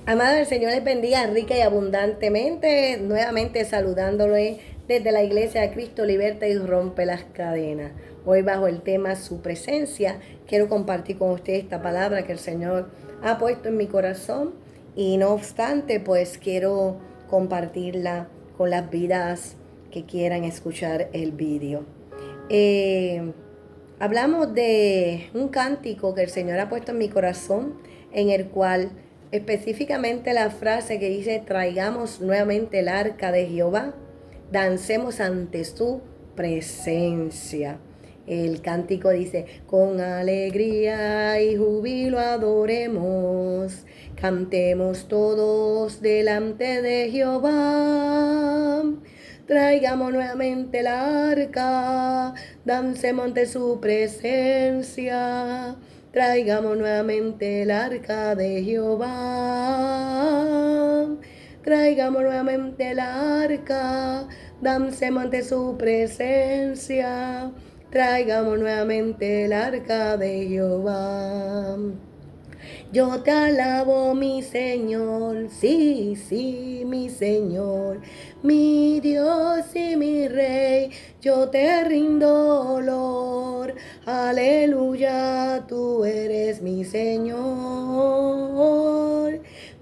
Amado, el Señor les bendiga rica y abundantemente, nuevamente saludándole desde la Iglesia de Cristo Liberta y Rompe las Cadenas. Hoy bajo el tema Su Presencia, quiero compartir con ustedes esta palabra que el Señor ha puesto en mi corazón y no obstante, pues quiero compartirla con las vidas que quieran escuchar el vídeo. Hablamos de un cántico que el Señor ha puesto en mi corazón, en el cual específicamente la frase que dice: traigamos nuevamente el arca de Jehová, dancemos ante su presencia. El cántico dice: con alegría y júbilo adoremos, cantemos todos delante de Jehová. Traigamos nuevamente el arca, dancemos ante su presencia. Traigamos nuevamente el arca de Jehová. Traigamos nuevamente el arca, dancemos ante su presencia. Traigamos nuevamente el arca de Jehová. Yo te alabo, mi Señor, sí, sí, mi Señor, mi Dios y mi Rey, yo te rindo olor, aleluya, tú eres mi Señor,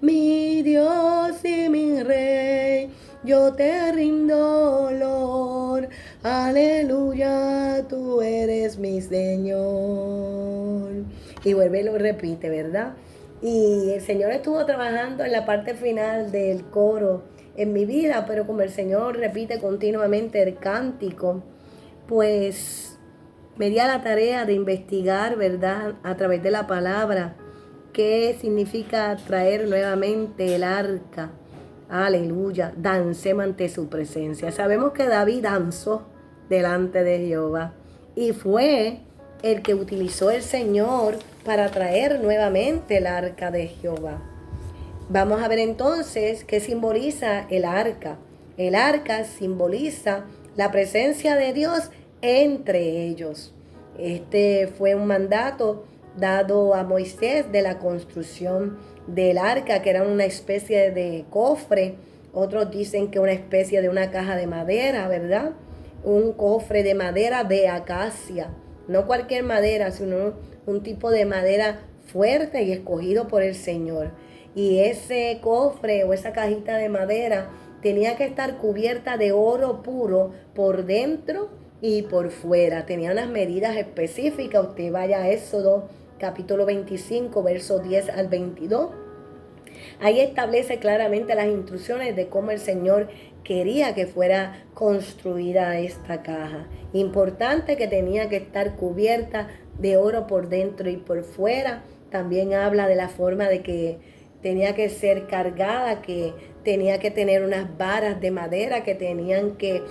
mi Dios y mi Rey, yo te rindo olor, aleluya, tú eres mi Señor. Y vuelve y lo repite, ¿verdad? Y el Señor estuvo trabajando en la parte final del coro en mi vida, pero como el Señor repite continuamente el cántico, pues me di a la tarea de investigar, ¿verdad?, a través de la palabra, qué significa traer nuevamente el arca. Aleluya, dancemos ante su presencia. Sabemos que David danzó delante de Jehová y fue el que utilizó el Señor para traer nuevamente el arca de Jehová. Vamos a ver entonces qué simboliza el arca. El arca simboliza la presencia de Dios entre ellos. Este fue un mandato dado a Moisés de la construcción del arca, que era una especie de cofre. Otros dicen que una especie de una caja de madera, ¿verdad? Un cofre de madera de acacia. No cualquier madera, sino un tipo de madera fuerte y escogido por el Señor. Y ese cofre o esa cajita de madera tenía que estar cubierta de oro puro por dentro y por fuera. Tenía unas medidas específicas. Usted vaya a Éxodo capítulo 25, versos 10 al 22. Ahí establece claramente las instrucciones de cómo el Señor quería que fuera construida esta caja. Importante que tenía que estar cubierta de oro por dentro y por fuera. También habla de la forma de que tenía que ser cargada, que tenía que tener unas varas de madera que tenían que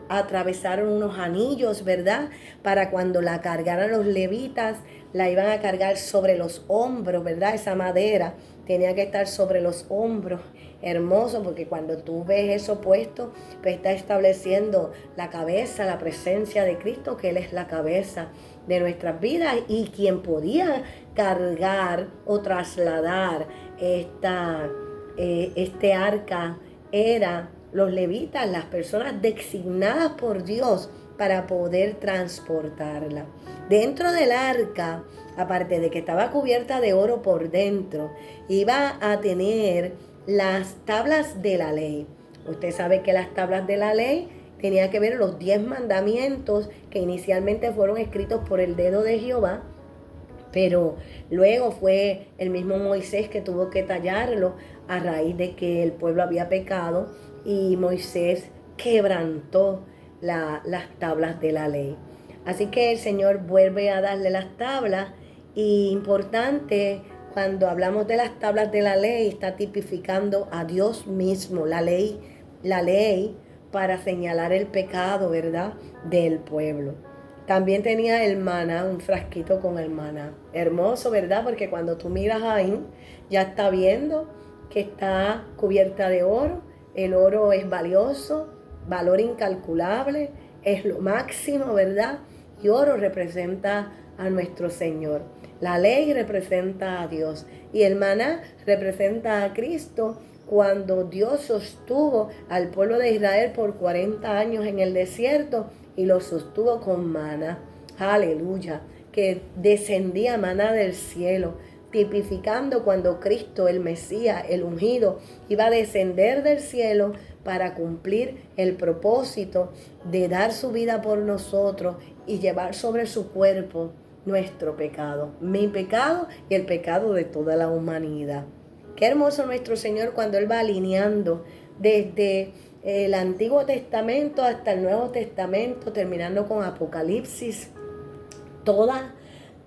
atravesar unos anillos, ¿verdad? Para cuando la cargaran los levitas, la iban a cargar sobre los hombros, ¿verdad? Esa madera tenía que estar sobre los hombros. Hermoso, porque cuando tú ves eso puesto, pues está estableciendo la cabeza, la presencia de Cristo, que Él es la cabeza de nuestras vidas y quien podía cargar o trasladar este arca era los levitas, las personas designadas por Dios para poder transportarla. Dentro del arca, aparte de que estaba cubierta de oro por dentro, iba a tener las tablas de la ley. Usted sabe que las tablas de la ley tenían que ver los 10 mandamientos que inicialmente fueron escritos por el dedo de Jehová, pero luego fue el mismo Moisés que tuvo que tallarlo a raíz de que el pueblo había pecado y Moisés quebrantó las tablas de la ley. Así que el Señor vuelve a darle las tablas y importante, cuando hablamos de las tablas de la ley, está tipificando a Dios mismo, la ley para señalar el pecado, ¿verdad?, del pueblo. También tenía el maná, un frasquito con el maná. Hermoso, ¿verdad? Porque cuando tú miras ahí, ya está viendo que está cubierta de oro. El oro es valioso, valor incalculable, es lo máximo, ¿verdad? Y oro representa a nuestro Señor. La ley representa a Dios y el maná representa a Cristo cuando Dios sostuvo al pueblo de Israel por 40 años en el desierto y lo sostuvo con maná. Aleluya, que descendía maná del cielo, tipificando cuando Cristo, el Mesías, el ungido, iba a descender del cielo para cumplir el propósito de dar su vida por nosotros y llevar sobre su cuerpo nuestro pecado, mi pecado y el pecado de toda la humanidad. Qué hermoso nuestro Señor cuando Él va alineando desde el Antiguo Testamento hasta el Nuevo Testamento, terminando con Apocalipsis, toda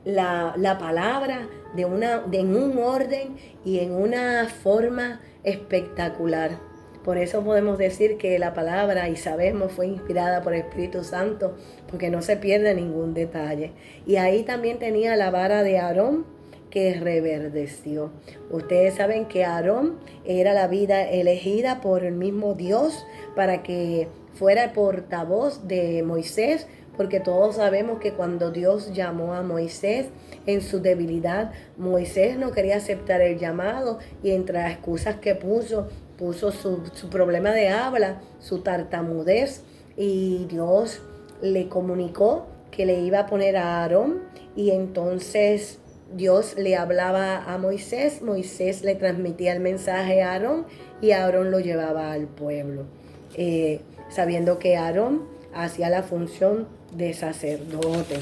la palabra en un orden y en una forma espectacular. Por eso podemos decir que la palabra, y sabemos, fue inspirada por el Espíritu Santo, porque no se pierde ningún detalle. Y ahí también tenía la vara de Aarón, que reverdeció. Ustedes saben que Aarón era la vida elegida por el mismo Dios para que fuera el portavoz de Moisés, porque todos sabemos que cuando Dios llamó a Moisés en su debilidad, Moisés no quería aceptar el llamado y entre las excusas que puso su problema de habla, su tartamudez, y Dios le comunicó que le iba a poner a Aarón y entonces Dios le hablaba a Moisés, Moisés le transmitía el mensaje a Aarón y Aarón lo llevaba al pueblo, sabiendo que Aarón hacía la función de sacerdote.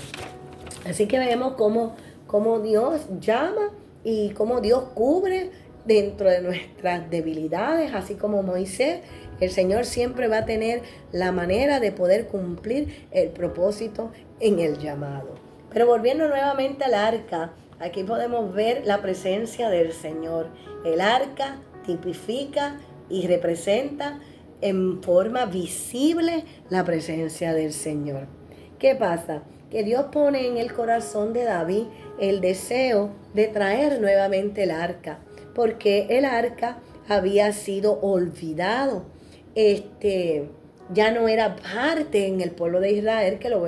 Así que vemos cómo Dios llama y cómo Dios cubre dentro de nuestras debilidades, así como Moisés. El Señor siempre va a tener la manera de poder cumplir el propósito en el llamado. Pero volviendo nuevamente al arca, aquí podemos ver la presencia del Señor. El arca tipifica y representa en forma visible la presencia del Señor. ¿Qué pasa? Que Dios pone en el corazón de David el deseo de traer nuevamente el arca, porque el arca había sido olvidado. Ya no era parte en el pueblo de Israel, que lo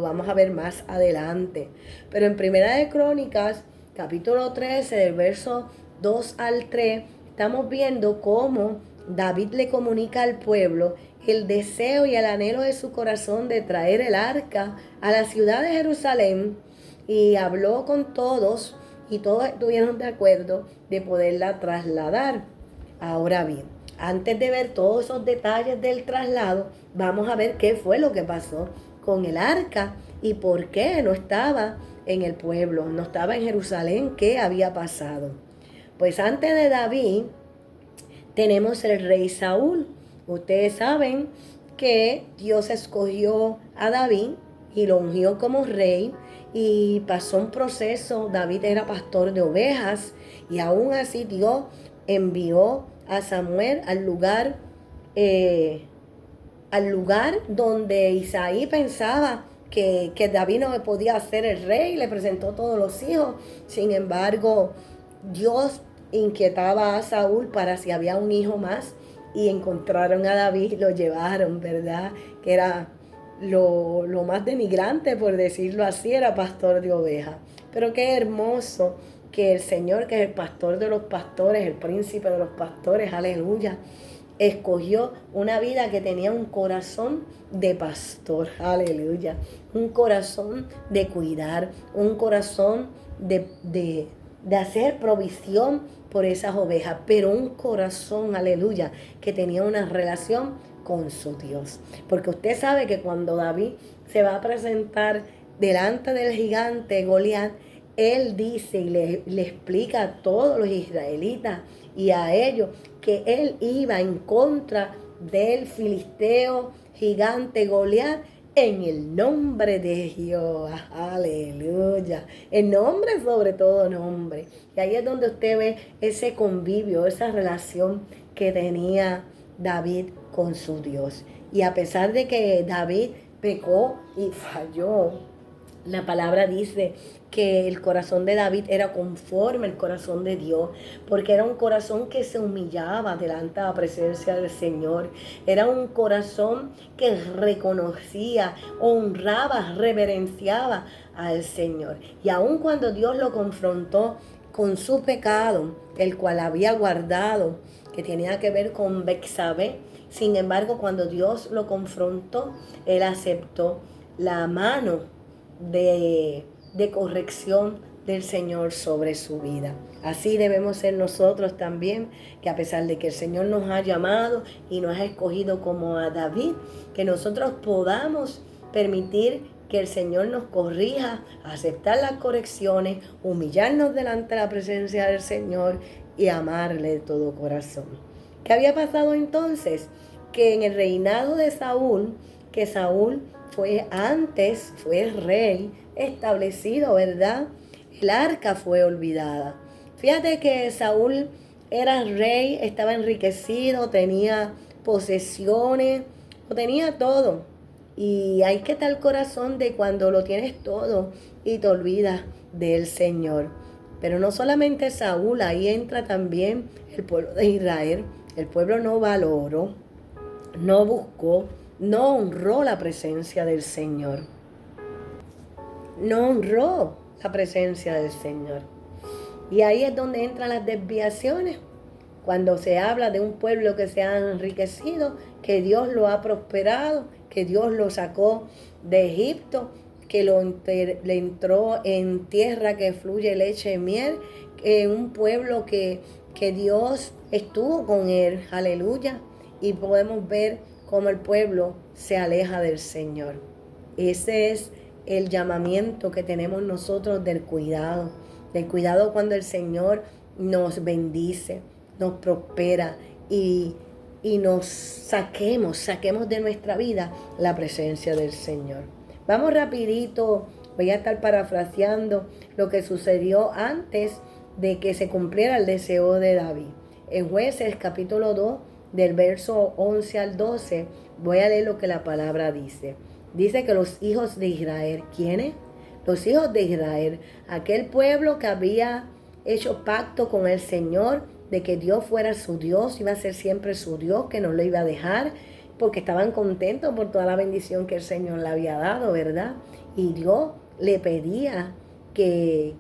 vamos a ver más adelante. Pero en Primera de Crónicas, capítulo 13, del verso 2 al 3, estamos viendo cómo David le comunica al pueblo el deseo y el anhelo de su corazón de traer el arca a la ciudad de Jerusalén, y habló con todos y todos estuvieron de acuerdo de poderla trasladar. Ahora bien, antes de ver todos esos detalles del traslado, vamos a ver qué fue lo que pasó con el arca y por qué no estaba en el pueblo, no estaba en Jerusalén. ¿Qué había pasado? Pues antes de David tenemos el rey Saúl. Ustedes saben que Dios escogió a David y lo ungió como rey y pasó un proceso. David era pastor de ovejas y aún así Dios envió a Samuel al lugar donde Isaí pensaba que David no podía ser el rey, le presentó todos los hijos. Sin embargo, Dios inquietaba a Saúl para si había un hijo más y encontraron a David y lo llevaron, ¿verdad? Que era lo más denigrante, por decirlo así, era pastor de ovejas. Pero qué hermoso que el Señor, que es el pastor de los pastores, el príncipe de los pastores, aleluya, escogió una vida que tenía un corazón de pastor, aleluya, un corazón de cuidar, un corazón de hacer provisión por esas ovejas, pero un corazón, aleluya, que tenía una relación con su Dios. Porque usted sabe que cuando David se va a presentar delante del gigante Goliat, él dice y le explica a todos los israelitas y a ellos que él iba en contra del filisteo gigante Goliat en el nombre de Jehová, aleluya, el nombre sobre todo nombre. Y ahí es donde usted ve ese convivio, esa relación que tenía David con su Dios. Y a pesar de que David pecó y falló, la palabra dice que el corazón de David era conforme al corazón de Dios, porque era un corazón que se humillaba delante de la presencia del Señor. Era un corazón que reconocía, honraba, reverenciaba al Señor. Y aun cuando Dios lo confrontó con su pecado, el cual había guardado, que tenía que ver con Betsabé, sin embargo, cuando Dios lo confrontó, él aceptó la mano de corrección del Señor sobre su vida. Así debemos ser nosotros también, que a pesar de que el Señor nos ha llamado y nos ha escogido como a David, que nosotros podamos permitir que el Señor nos corrija, aceptar las correcciones, humillarnos delante de la presencia del Señor y amarle de todo corazón. ¿Qué había pasado entonces? Que en el reinado de Saúl, que Saúl fue rey establecido, ¿verdad? El arca fue olvidada. Fíjate que Saúl era rey, estaba enriquecido, tenía posesiones, lo tenía todo. Y hay que estar el corazón de cuando lo tienes todo y te olvidas del Señor. Pero no solamente Saúl, ahí entra también el pueblo de Israel. El pueblo no valoró, no buscó, no honró la presencia del Señor. No honró la presencia del Señor. Y ahí es donde entran las desviaciones. Cuando se habla de un pueblo que se ha enriquecido, que Dios lo ha prosperado, que Dios lo sacó de Egipto, que le entró en tierra que fluye leche y miel, un pueblo que Dios estuvo con él, aleluya, y podemos ver cómo el pueblo se aleja del Señor. Ese es el llamamiento que tenemos nosotros del cuidado cuando el Señor nos bendice, nos prospera y nos saquemos de nuestra vida la presencia del Señor. Vamos rapidito, voy a estar parafraseando lo que sucedió antes de que se cumpliera el deseo de David. En Jueces capítulo 2, del verso 11 al 12, voy a leer lo que la palabra dice. Dice que los hijos de Israel, ¿quiénes? Los hijos de Israel, aquel pueblo que había hecho pacto con el Señor, de que Dios fuera su Dios, iba a ser siempre su Dios, que no lo iba a dejar, porque estaban contentos por toda la bendición que el Señor le había dado, ¿verdad? Y Dios le pedía que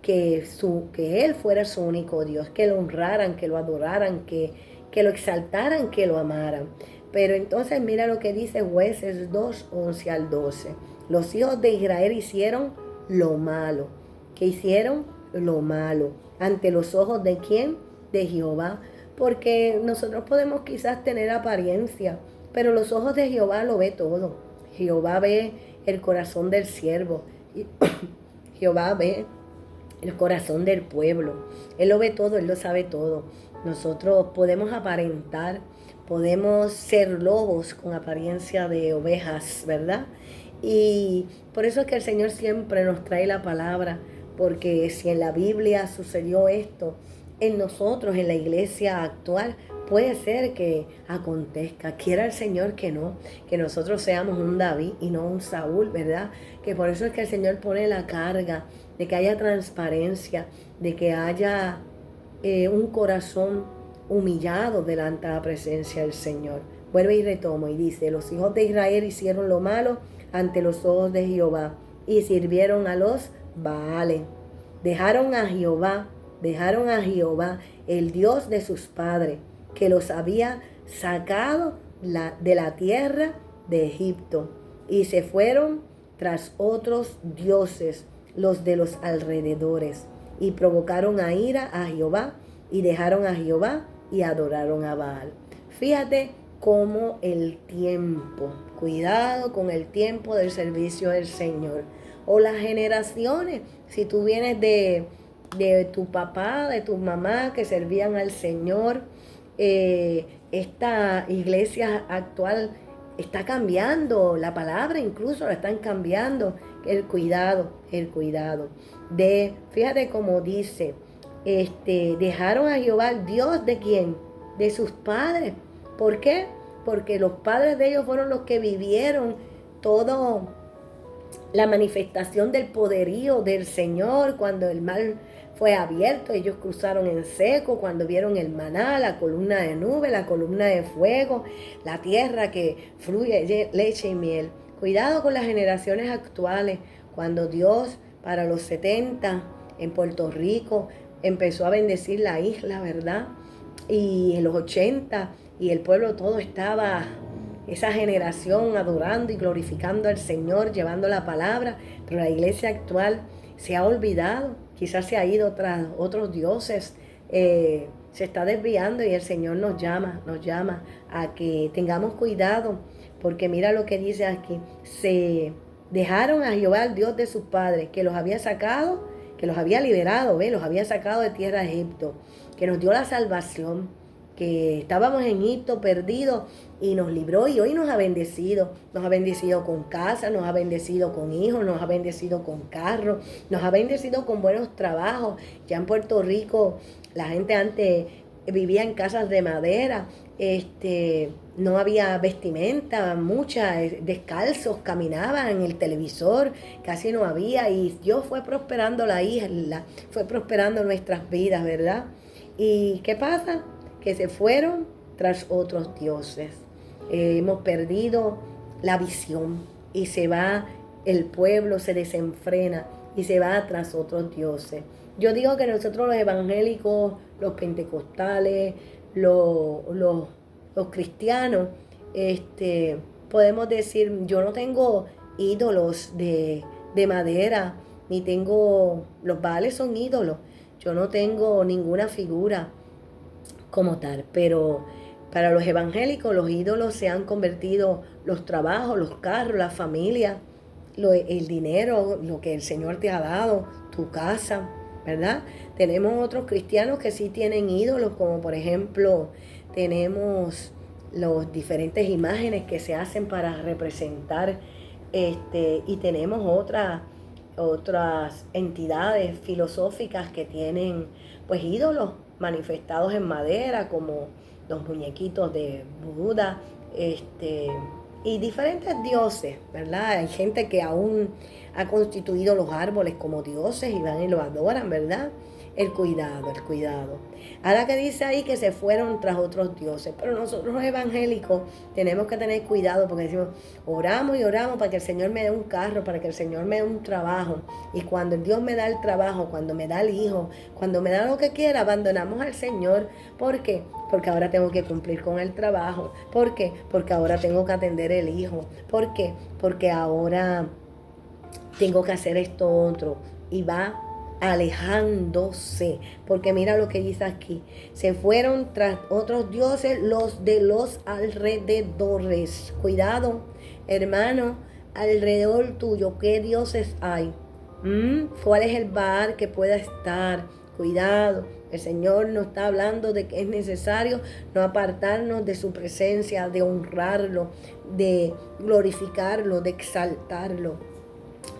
Él fuera su único Dios, que lo honraran, que lo adoraran, que lo exaltaran, que lo amaran. Pero entonces mira lo que dice Jueces 2, 11 al 12. Los hijos de Israel hicieron lo malo. ¿Qué hicieron? Lo malo. ¿Ante los ojos de quién? De Jehová. Porque nosotros podemos quizás tener apariencia, pero los ojos de Jehová lo ve todo. Jehová ve el corazón del siervo. Jehová ve el corazón del pueblo. Él lo ve todo, Él lo sabe todo. Nosotros podemos aparentar, podemos ser lobos con apariencia de ovejas, ¿verdad? Y por eso es que el Señor siempre nos trae la palabra, porque si en la Biblia sucedió esto, en nosotros, en la iglesia actual, puede ser que acontezca. Quiera el Señor que no, que nosotros seamos un David y no un Saúl, ¿verdad? Que por eso es que el Señor pone la carga de que haya transparencia, de que haya un corazón humillado delante de la presencia del Señor. Vuelve y retomo y dice: los hijos de Israel hicieron lo malo ante los ojos de Jehová y sirvieron a los Baales. Dejaron a Jehová, el Dios de sus padres, que los había sacado de la tierra de Egipto, y se fueron tras otros dioses, los de los alrededores, y provocaron a ira a Jehová, y dejaron a Jehová y adoraron a Baal. Fíjate cómo el tiempo, cuidado con el tiempo del servicio del Señor, o las generaciones. Si tú vienes de tu papá, de tu mamá que servían al Señor, esta iglesia actual está cambiando, la palabra incluso la están cambiando. El cuidado fíjate cómo dice, dejaron a Jehová, el Dios de quién, de sus padres. ¿Por qué? Porque los padres de ellos fueron los que vivieron todo la manifestación del poderío del Señor cuando el mar fue abierto, ellos cruzaron en seco, cuando vieron el maná, la columna de nube, la columna de fuego, la tierra que fluye leche y miel. Cuidado con las generaciones actuales, cuando Dios para los 70 en Puerto Rico, empezó a bendecir la isla, ¿verdad? Y en los 80, y el pueblo todo estaba, esa generación adorando y glorificando al Señor, llevando la palabra, pero la iglesia actual se ha olvidado, quizás se ha ido tras otros dioses, se está desviando y el Señor nos llama a que tengamos cuidado, porque mira lo que dice aquí, se dejaron a Jehová, el Dios de sus padres, que los había sacado, que los había liberado, los había sacado de tierra de Egipto, que nos dio la salvación, que estábamos en Egipto perdidos y nos libró y hoy nos ha bendecido con casa, nos ha bendecido con hijos, nos ha bendecido con carros, nos ha bendecido con buenos trabajos. Ya en Puerto Rico la gente antes vivía en casas de madera, no había vestimenta, muchas, descalzos, caminaban en el televisor, casi no había, y Dios fue prosperando la isla, fue prosperando nuestras vidas, ¿verdad? ¿Y qué pasa? Que se fueron tras otros dioses. Hemos perdido la visión y se va el pueblo, se desenfrena y se va tras otros dioses. Yo digo que nosotros los evangélicos, los pentecostales, los cristianos, podemos decir, yo no tengo ídolos de madera, ni tengo, los Baales son ídolos, yo no tengo ninguna figura como tal, pero para los evangélicos los ídolos se han convertido los trabajos, los carros, la familia, el dinero, lo que el Señor te ha dado, tu casa, ¿verdad? Tenemos otros cristianos que sí tienen ídolos, como por ejemplo tenemos las diferentes imágenes que se hacen para representar, y tenemos otras entidades filosóficas que tienen pues ídolos manifestados en madera, como los muñequitos de Buda, y diferentes dioses, ¿verdad? Hay gente que aún ha constituido los árboles como dioses y van y lo adoran, ¿verdad? El cuidado. Ahora que dice ahí que se fueron tras otros dioses, pero nosotros los evangélicos tenemos que tener cuidado porque decimos, oramos y oramos para que el Señor me dé un carro, para que el Señor me dé un trabajo, y cuando Dios me da el trabajo, cuando me da el hijo, cuando me da lo que quiera, abandonamos al Señor. ¿Por qué? Porque ahora tengo que cumplir con el trabajo. ¿Por qué? Porque ahora tengo que atender el hijo. ¿Por qué? Porque ahora tengo que hacer esto otro, y va alejándose, porque mira lo que dice aquí, se fueron tras otros dioses, los de los alrededores. Cuidado, hermano, alrededor tuyo, ¿qué dioses hay? ¿Cuál es el Baal que pueda estar? Cuidado, el Señor nos está hablando de que es necesario no apartarnos de su presencia, de honrarlo, de glorificarlo, de exaltarlo,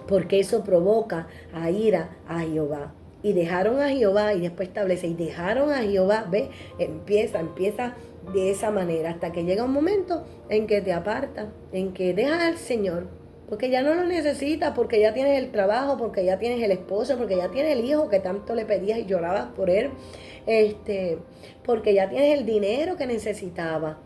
porque eso provoca a ira a Jehová. Y dejaron a Jehová, y después establece, y dejaron a Jehová, ve, empieza de esa manera, hasta que llega un momento en que te apartas, en que dejas al Señor, porque ya no lo necesitas, porque ya tienes el trabajo, porque ya tienes el esposo, porque ya tienes el hijo que tanto le pedías y llorabas por él, porque ya tienes el dinero que necesitabas,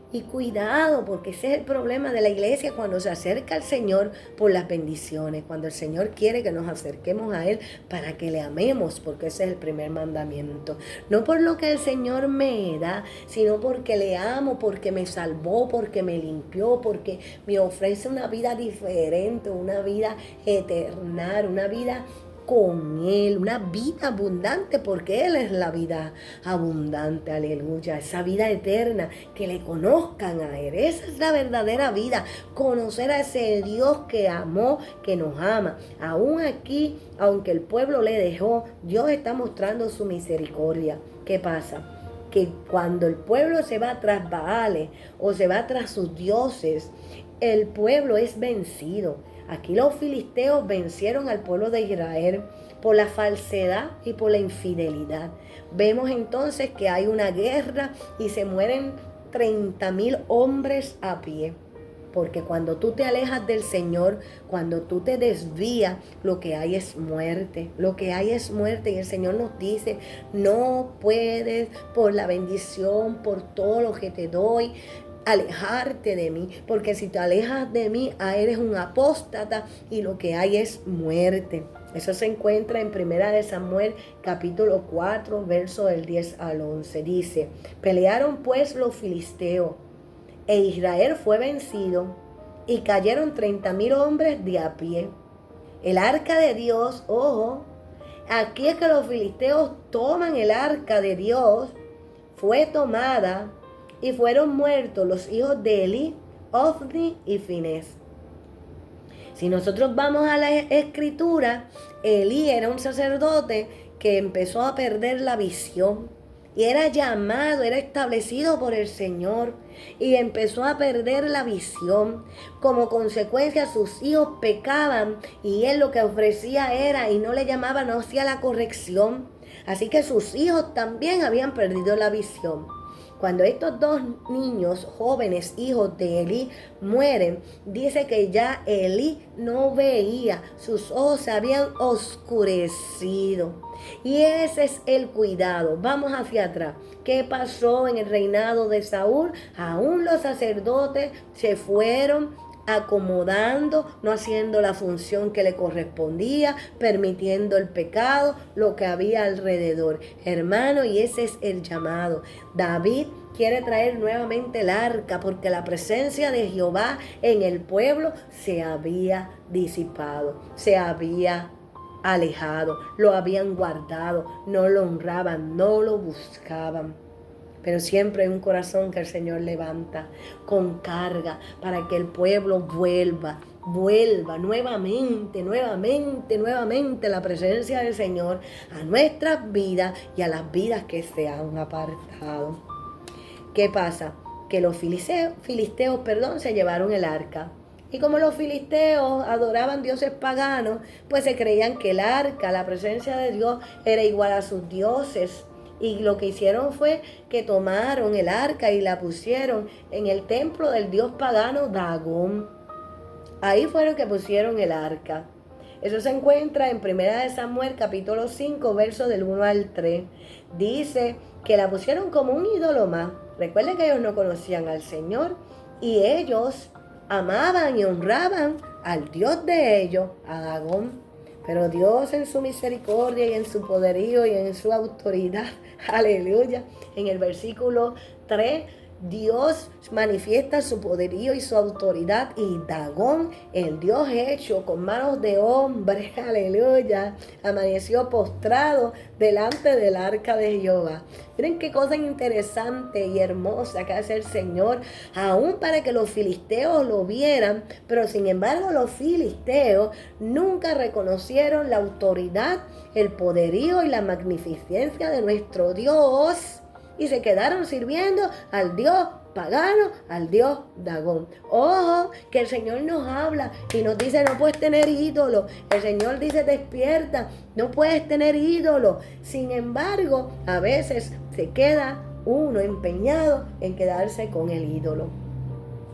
y cuidado, porque ese es el problema de la iglesia cuando se acerca al Señor por las bendiciones, cuando el Señor quiere que nos acerquemos a Él para que le amemos, porque ese es el primer mandamiento. No por lo que el Señor me da, sino porque le amo, porque me salvó, porque me limpió, porque me ofrece una vida diferente, una vida eterna, una vida con Él, una vida abundante, porque Él es la vida abundante, aleluya, esa vida eterna, que le conozcan a Él, esa es la verdadera vida, conocer a ese Dios que amó, que nos ama. Aún aquí, aunque el pueblo le dejó, Dios está mostrando su misericordia. ¿Qué pasa? Que cuando el pueblo se va tras Baales o se va tras sus dioses, el pueblo es vencido. Aquí los filisteos vencieron al pueblo de Israel por la falsedad y por la infidelidad. Vemos entonces que hay una guerra y se mueren 30,000 hombres a pie. Porque cuando tú te alejas del Señor, cuando tú te desvías, lo que hay es muerte. Lo que hay es muerte. Y el Señor nos dice, no puedes por la bendición, por todo lo que te doy, alejarte de mí, porque si te alejas de mí, eres un apóstata y lo que hay es muerte. Eso se encuentra en 1 Samuel capítulo 4, verso del 10 al 11. Dice, pelearon pues los filisteos, e Israel fue vencido, y cayeron 30,000 hombres de a pie. El arca de Dios, ojo, aquí es que los filisteos toman el arca de Dios, fue tomada y fueron muertos los hijos de Elí, Ofni y Finés. Si nosotros vamos a la escritura, Elí era un sacerdote que empezó a perder la visión y era llamado, era establecido por el Señor y empezó a perder la visión. Como consecuencia sus hijos pecaban y él lo que ofrecía era y no le llamaba, no hacía la corrección. Así que sus hijos también habían perdido la visión. Cuando estos dos niños jóvenes, hijos de Elí, mueren, dice que ya Elí no veía, sus ojos se habían oscurecido. Y ese es el cuidado. Vamos hacia atrás. ¿Qué pasó en el reinado de Saúl? Aún los sacerdotes se fueron acomodando, no haciendo la función que le correspondía, permitiendo el pecado, lo que había alrededor. Hermano, y ese es el llamado. David quiere traer nuevamente el arca porque la presencia de Jehová en el pueblo se había disipado, se había alejado, lo habían guardado, no lo honraban, no lo buscaban. Pero siempre hay un corazón que el Señor levanta con carga para que el pueblo vuelva nuevamente la presencia del Señor a nuestras vidas y a las vidas que se han apartado. ¿Qué pasa? Que los filisteos, se llevaron el arca. Y como los filisteos adoraban dioses paganos, pues se creían que el arca, la presencia de Dios, era igual a sus dioses. Y lo que hicieron fue que tomaron el arca y la pusieron en el templo del dios pagano Dagón. Ahí fueron que pusieron el arca. Eso se encuentra en 1 Samuel capítulo 5, versos del 1 al 3. Dice que la pusieron como un ídolo más. Recuerden que ellos no conocían al Señor y ellos amaban y honraban al Dios de ellos, a Dagón. Pero Dios en su misericordia y en su poderío y en su autoridad, aleluya, en el versículo 3, Dios manifiesta su poderío y su autoridad y Dagón, el Dios hecho con manos de hombre, aleluya, amaneció postrado delante del arca de Jehová. Miren qué cosa interesante y hermosa que hace el Señor, aún para que los filisteos lo vieran, pero sin embargo los filisteos nunca reconocieron la autoridad, el poderío y la magnificencia de nuestro Dios. Y se quedaron sirviendo al Dios pagano, al Dios Dagón. Ojo, que el Señor nos habla y nos dice no puedes tener ídolo. El Señor dice despierta, no puedes tener ídolo. Sin embargo, a veces se queda uno empeñado en quedarse con el ídolo.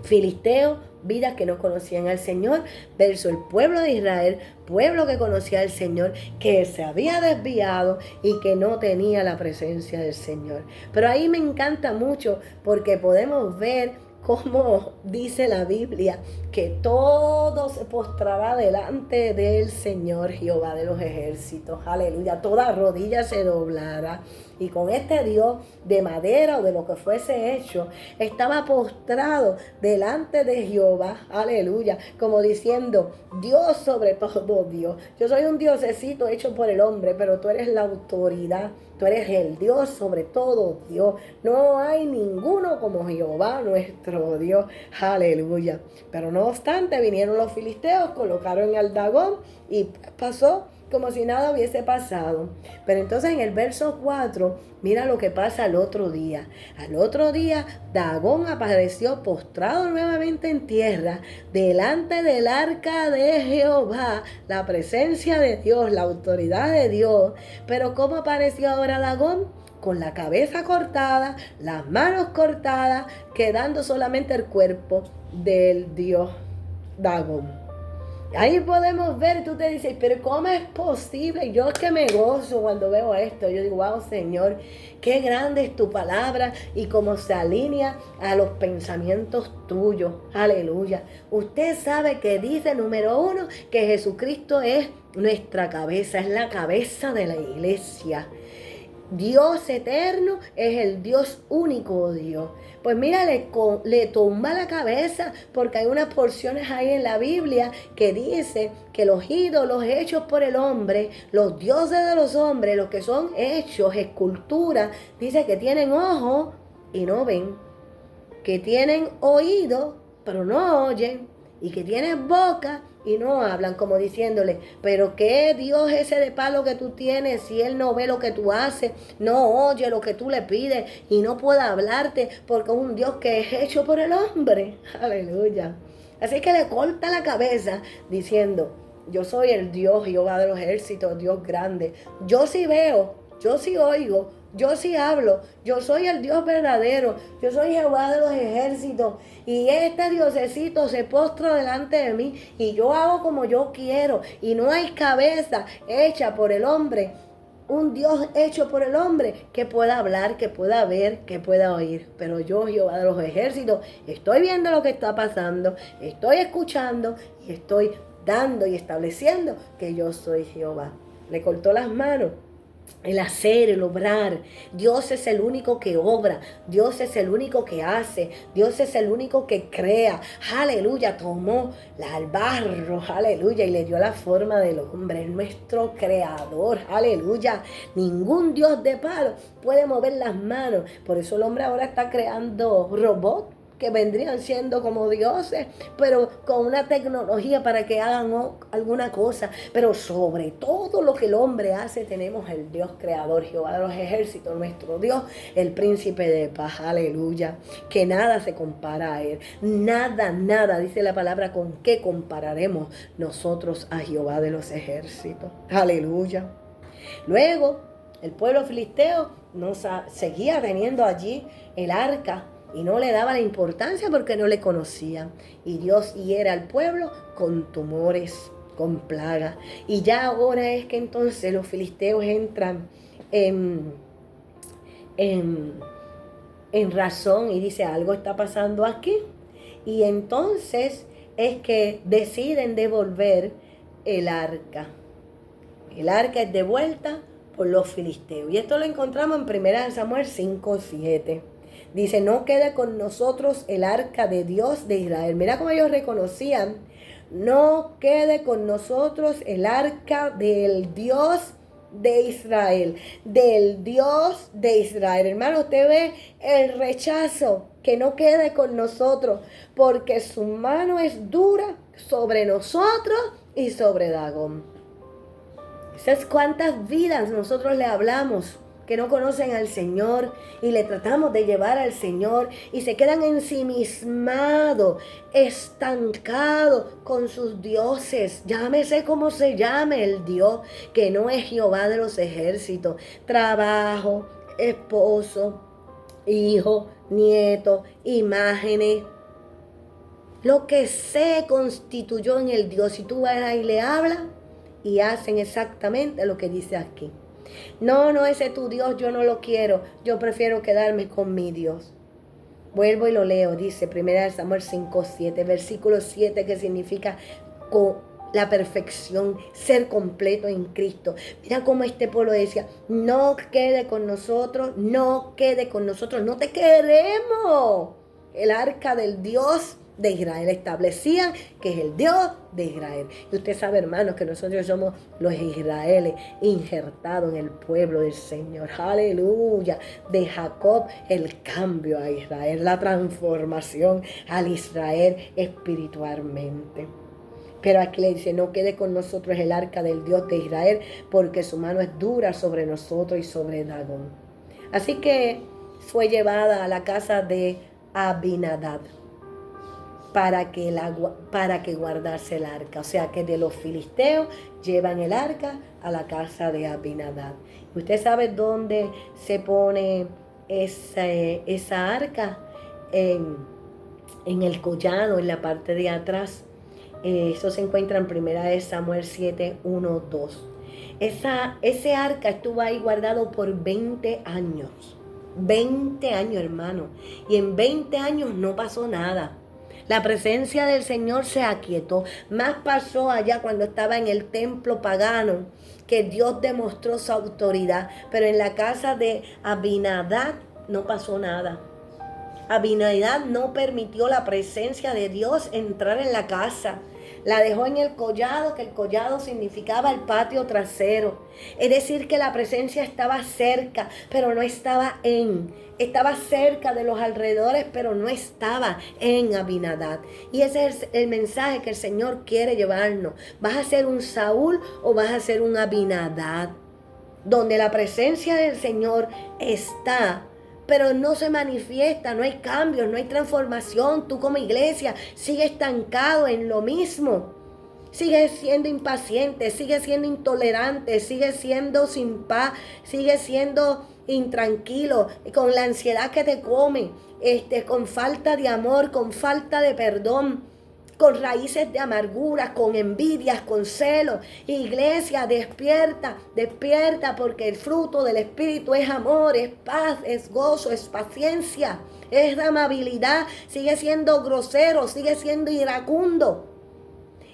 Filisteos, vidas que no conocían al Señor, versus el pueblo de Israel, pueblo que conocía al Señor, que se había desviado y que no tenía la presencia del Señor. Pero ahí me encanta mucho porque podemos ver cómo dice la Biblia que todo se postrará delante del Señor Jehová de los ejércitos. Aleluya, toda rodilla se doblará. Y con este Dios de madera o de lo que fuese hecho, estaba postrado delante de Jehová. Aleluya, como diciendo, Dios sobre todo Dios. Yo soy un diosecito hecho por el hombre, pero tú eres la autoridad. Tú eres el Dios sobre todo Dios. No hay ninguno como Jehová nuestro Dios. Aleluya. Pero no obstante, vinieron los filisteos, colocaron al Dagón y pasó como si nada hubiese pasado. Pero entonces en el verso 4, mira lo que pasa al otro día. Al otro día, Dagón apareció postrado nuevamente en tierra, delante del arca de Jehová, la presencia de Dios, la autoridad de Dios. Pero ¿cómo apareció ahora Dagón? Con la cabeza cortada, las manos cortadas, quedando solamente el cuerpo del dios Dagón. Ahí podemos ver, tú te dices, pero ¿cómo es posible? Yo es que me gozo cuando veo esto. Yo digo, wow, Señor, qué grande es tu palabra y cómo se alinea a los pensamientos tuyos. Aleluya. Usted sabe que dice, número uno, que Jesucristo es nuestra cabeza, es la cabeza de la iglesia. Dios eterno es el Dios único Dios. Pues mira, le tumba la cabeza porque hay unas porciones ahí en la Biblia que dice que los ídolos hechos por el hombre, los dioses de los hombres, los que son hechos, esculturas, dice que tienen ojos y no ven, que tienen oídos pero no oyen, y que tienen boca y no hablan, como diciéndole, pero ¿qué Dios ese de palo que tú tienes si Él no ve lo que tú haces, no oye lo que tú le pides y no puede hablarte porque es un Dios que es hecho por el hombre? Aleluya. Así que le corta la cabeza diciendo, yo soy el Dios Jehová de los ejércitos, Dios grande. Yo sí veo, yo sí oigo, yo sí hablo, yo soy el Dios verdadero, yo soy Jehová de los ejércitos y este diosecito se postra delante de mí y yo hago como yo quiero y no hay cabeza hecha por el hombre, un Dios hecho por el hombre que pueda hablar, que pueda ver, que pueda oír. Pero yo, Jehová de los ejércitos, estoy viendo lo que está pasando, estoy escuchando y estoy dando y estableciendo que yo soy Jehová. Le cortó las manos. El hacer, el obrar. Dios es el único que obra. Dios es el único que hace. Dios es el único que crea. Aleluya. Tomó el barro. Aleluya. Y le dio la forma del hombre. Es nuestro creador. Aleluya. Ningún Dios de palo puede mover las manos. Por eso el hombre ahora está creando robots que vendrían siendo como dioses, pero con una tecnología para que hagan alguna cosa. Pero sobre todo lo que el hombre hace, tenemos el Dios creador, Jehová de los ejércitos, nuestro Dios, el príncipe de paz, aleluya, que nada se compara a él, nada, dice la palabra, con qué compararemos nosotros a Jehová de los ejércitos, aleluya. Luego, el pueblo filisteo seguía teniendo allí el arca, y no le daba la importancia porque no le conocían. Y Dios hiera al pueblo con tumores, con plaga. Y ya ahora es que entonces los filisteos entran en razón y dice, algo está pasando aquí. Y entonces es que deciden devolver el arca. El arca es devuelta por los filisteos. Y esto lo encontramos en 1 Samuel 5:7. Dice, no quede con nosotros el arca de Dios de Israel. Mira cómo ellos reconocían, no quede con nosotros el arca del Dios de Israel, del Dios de Israel. Hermano, usted ve el rechazo, que no quede con nosotros, porque su mano es dura sobre nosotros y sobre Dagón. ¿Sabes cuántas vidas nosotros le hablamos que no conocen al Señor y le tratamos de llevar al Señor y se quedan ensimismados, estancados con sus dioses? Llámese como se llame el Dios, que no es Jehová de los ejércitos. Trabajo, esposo, hijo, nieto, imágenes. Lo que se constituyó en el Dios. Si tú vas ahí y le hablas y hacen exactamente lo que dice aquí. No, ese es tu Dios, yo no lo quiero. Yo prefiero quedarme con mi Dios. Vuelvo y lo leo, dice 1 Samuel 5:7, versículo 7, que significa con la perfección, ser completo en Cristo. Mira cómo este pueblo decía, no quede con nosotros, no quede con nosotros, no te queremos. El arca del Dios de Israel establecían que es el Dios de Israel. Y usted sabe, hermanos, que nosotros somos los israeles injertados en el pueblo del Señor. Aleluya. De Jacob el cambio a Israel, la transformación al Israel espiritualmente. Pero aquí le dice, no quede con nosotros el arca del Dios de Israel, porque su mano es dura sobre nosotros y sobre Dagón. Así que fue llevada a la casa de Abinadab para que guardase el arca. O sea que de los filisteos llevan el arca a la casa de Abinadab. ¿Usted sabe dónde se pone esa arca? En el collado, en la parte de atrás. Eso se encuentra en 1 Samuel 7, 1, 2. Ese arca estuvo ahí guardado por 20 años. 20 años, hermano. Y en 20 años no pasó nada. La presencia del Señor se aquietó. Más pasó allá cuando estaba en el templo pagano, que Dios demostró su autoridad. Pero en la casa de Abinadab no pasó nada. Abinadab no permitió la presencia de Dios entrar en la casa. La dejó en el collado, que el collado significaba el patio trasero. Es decir, que la presencia estaba cerca, pero no estaba estaba cerca de los alrededores, pero no estaba en Abinadab. Y ese es el mensaje que el Señor quiere llevarnos. ¿Vas a ser un Saúl o vas a ser un Abinadab? Donde la presencia del Señor está, pero no se manifiesta, no hay cambios, no hay transformación. Tú como iglesia sigues estancado en lo mismo. Sigues siendo impaciente, sigues siendo intolerante, sigues siendo sin paz, sigues siendo intranquilo, con la ansiedad que te come, con falta de amor, con falta de perdón, con raíces de amargura, con envidias, con celos. Iglesia, despierta, despierta, porque el fruto del Espíritu es amor, es paz, es gozo, es paciencia, es amabilidad. Sigue siendo grosero, sigue siendo iracundo.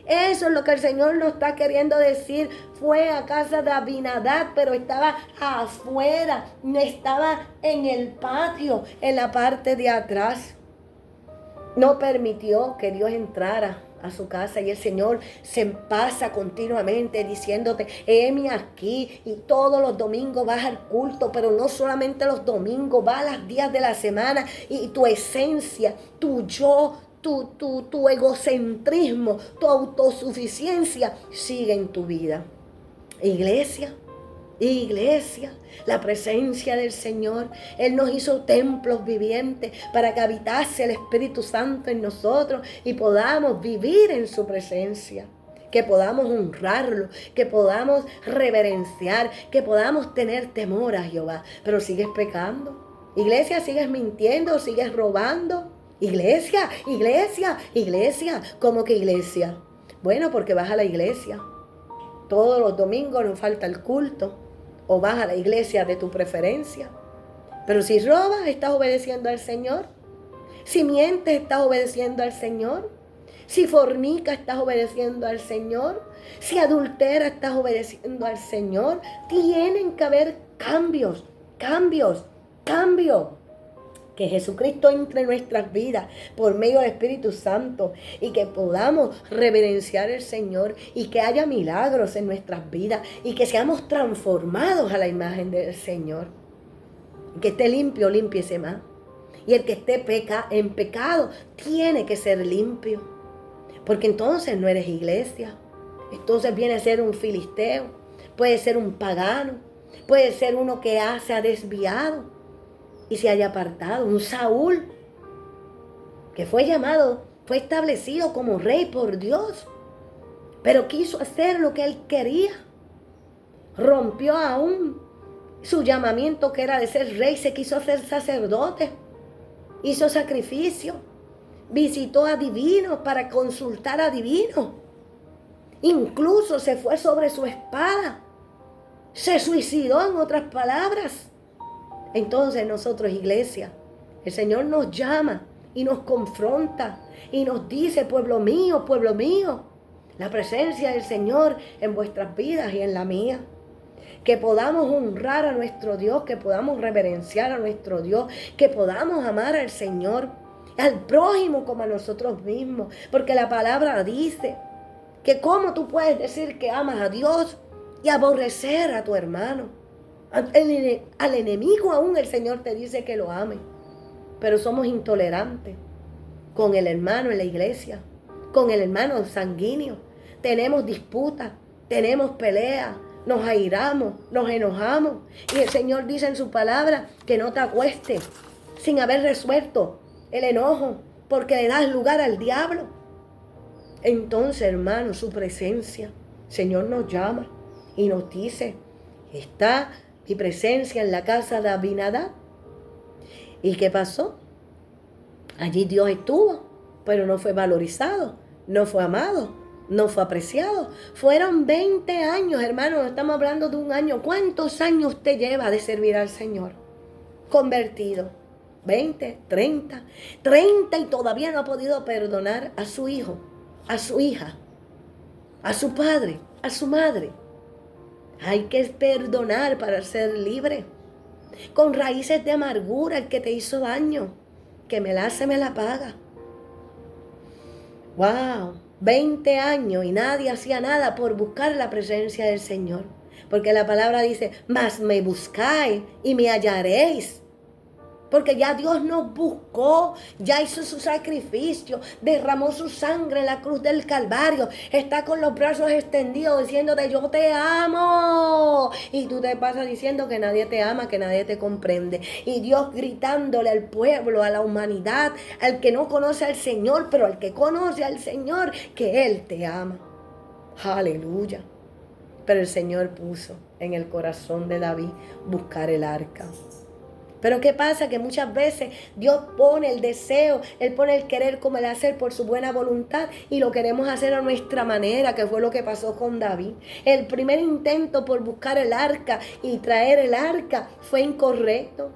Eso es lo que el Señor nos está queriendo decir. Fue a casa de Abinadab, pero estaba afuera, no estaba en el patio, en la parte de atrás. No permitió que Dios entrara a su casa, y el Señor se pasa continuamente diciéndote: heme aquí, y todos los domingos vas al culto, pero no solamente los domingos, vas a los días de la semana, y tu esencia, tu yo, tu egocentrismo, tu autosuficiencia sigue en tu vida. Iglesia, la presencia del Señor. Él nos hizo templos vivientes para que habitase el Espíritu Santo en nosotros y podamos vivir en su presencia. Que podamos honrarlo, que podamos reverenciar, que podamos tener temor a Jehová. Pero sigues pecando. Iglesia, sigues mintiendo, sigues robando. Iglesia. ¿Cómo que iglesia? Bueno, porque vas a la iglesia. Todos los domingos nos falta el culto. O vas a la iglesia de tu preferencia. Pero si robas, estás obedeciendo al Señor. Si mientes, estás obedeciendo al Señor. Si fornicas, estás obedeciendo al Señor. Si adulteras, estás obedeciendo al Señor. Tienen que haber cambios. Que Jesucristo entre en nuestras vidas por medio del Espíritu Santo, y que podamos reverenciar al Señor, y que haya milagros en nuestras vidas, y que seamos transformados a la imagen del Señor. Que esté limpio, límpiese más. Y el que esté en pecado tiene que ser limpio, porque entonces no eres iglesia. Entonces viene a ser un filisteo, puede ser un pagano, puede ser uno que se ha desviado y se haya apartado. Un Saúl que fue llamado, fue establecido como rey por Dios, pero quiso hacer lo que él quería. Rompió aún su llamamiento, que era de ser rey, se quiso hacer sacerdote. Hizo sacrificio, visitó a divinos para consultar a divinos. Incluso se fue sobre su espada. Se suicidó, en otras palabras. Entonces nosotros, iglesia, el Señor nos llama y nos confronta y nos dice: pueblo mío, la presencia del Señor en vuestras vidas y en la mía. Que podamos honrar a nuestro Dios, que podamos reverenciar a nuestro Dios, que podamos amar al Señor, al prójimo como a nosotros mismos. Porque la palabra dice que cómo tú puedes decir que amas a Dios y aborrecer a tu hermano. Al enemigo aún el Señor te dice que lo ame. Pero somos intolerantes con el hermano en la iglesia, con el hermano sanguíneo. Tenemos disputas, tenemos peleas, nos airamos, nos enojamos. Y el Señor dice en su palabra que no te acuestes sin haber resuelto el enojo, porque le das lugar al diablo. Entonces, hermano, su presencia, el Señor nos llama y nos dice: está mi presencia en la casa de Abinadab. ¿Y qué pasó? Allí Dios estuvo, pero no fue valorizado. no fue amado, no fue apreciado. Fueron 20 años, hermano, no estamos hablando de un año. ¿Cuántos años usted lleva de servir al Señor? Convertido. 20, 30 y todavía no ha podido perdonar a su hijo, a su hija, a su padre, a su madre. Hay que perdonar para ser libre. Con raíces de amargura, el que te hizo daño, que me la hace, me la paga. Wow, 20 años y nadie hacía nada por buscar la presencia del Señor. Porque la palabra dice, mas me buscáis y me hallaréis. Porque ya Dios nos buscó, ya hizo su sacrificio, derramó su sangre en la cruz del Calvario, está con los brazos extendidos diciéndote yo te amo. Y tú te pasas diciendo que nadie te ama, que nadie te comprende. Y Dios gritándole al pueblo, a la humanidad, al que no conoce al Señor, pero al que conoce al Señor, que Él te ama. Aleluya. Pero el Señor puso en el corazón de David buscar el arca. Pero ¿qué pasa? Que muchas veces Dios pone el deseo, Él pone el querer como el hacer por su buena voluntad y lo queremos hacer a nuestra manera, que fue lo que pasó con David. El primer intento por buscar el arca y traer el arca fue incorrecto,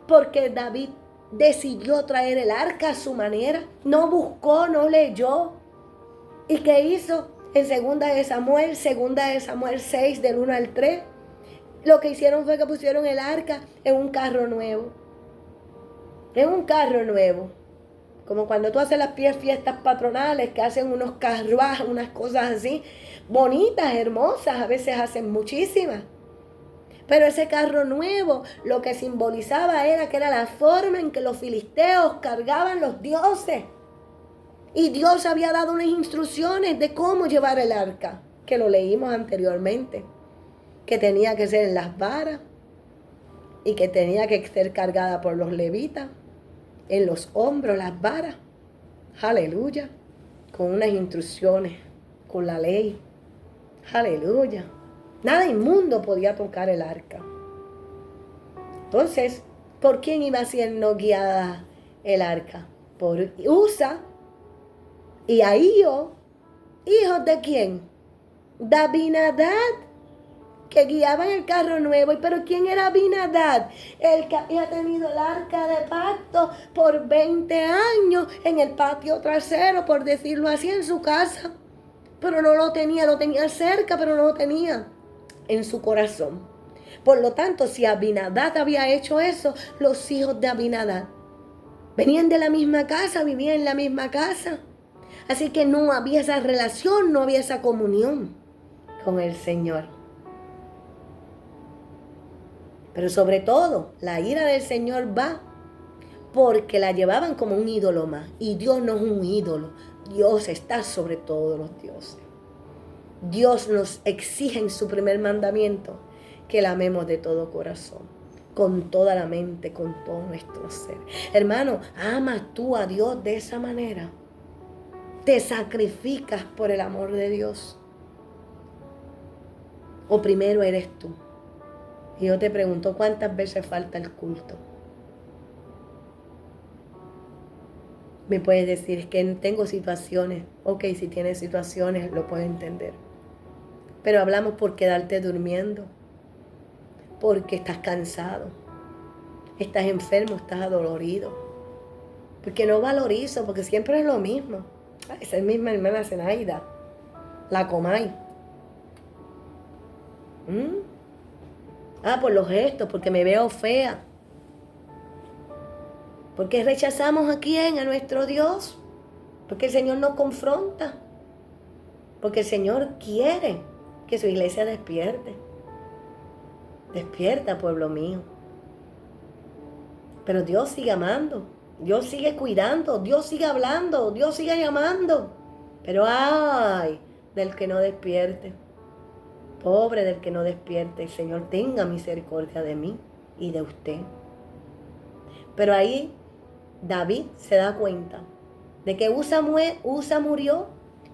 porque David decidió traer el arca a su manera, no buscó, no leyó. ¿Y qué hizo? En 2 Samuel 6, del 1 al 3, lo que hicieron fue que pusieron el arca en un carro nuevo. En un carro nuevo. Como cuando tú haces las fiestas patronales, que hacen unos carruajes, unas cosas así, bonitas, hermosas, a veces hacen muchísimas. Pero ese carro nuevo lo que simbolizaba era que era la forma en que los filisteos cargaban los dioses. Y Dios había dado unas instrucciones de cómo llevar el arca, que lo leímos anteriormente. Que tenía que ser en las varas y que tenía que ser cargada por los levitas, en los hombros las varas, aleluya, con unas instrucciones, con la ley, aleluya. Nada inmundo podía tocar el arca. Entonces, ¿por quién iba siendo guiada el arca? Por Usa y Ahío, hijos de quién? De Abinadab, que guiaban el carro nuevo. ¿Pero quién era Abinadab? El que había tenido el arca de pacto por 20 años en el patio trasero, por decirlo así, en su casa. Pero no lo tenía cerca, pero no lo tenía en su corazón. Por lo tanto, si Abinadab había hecho eso, los hijos de Abinadab venían de la misma casa, vivían en la misma casa. Así que no había esa relación, no había esa comunión con el Señor. Pero sobre todo, la ira del Señor va porque la llevaban como un ídolo más. Y Dios no es un ídolo. Dios está sobre todos los dioses. Dios nos exige en su primer mandamiento que la amemos de todo corazón, con toda la mente, con todo nuestro ser. Hermano, ¿amas tú a Dios de esa manera? ¿Te sacrificas por el amor de Dios? ¿O primero eres tú? Y yo te pregunto, ¿cuántas veces falta el culto? Me puedes decir que tengo situaciones. Ok, si tienes situaciones, lo puedo entender. Pero hablamos por quedarte durmiendo, porque estás cansado, estás enfermo, estás adolorido, porque no valorizo, porque siempre es lo mismo. Esa es misma hermana Zenaida, la Comay. Por los gestos, porque me veo fea. ¿Por qué rechazamos a quién? A nuestro Dios. Porque el Señor nos confronta. Porque el Señor quiere que su iglesia despierte. Despierta, pueblo mío. Pero Dios sigue amando. Dios sigue cuidando. Dios sigue hablando. Dios sigue llamando. Pero ay del que no despierte. Pobre del que no despierte. El Señor tenga misericordia de mí y de usted. Pero ahí David se da cuenta de que Usa murió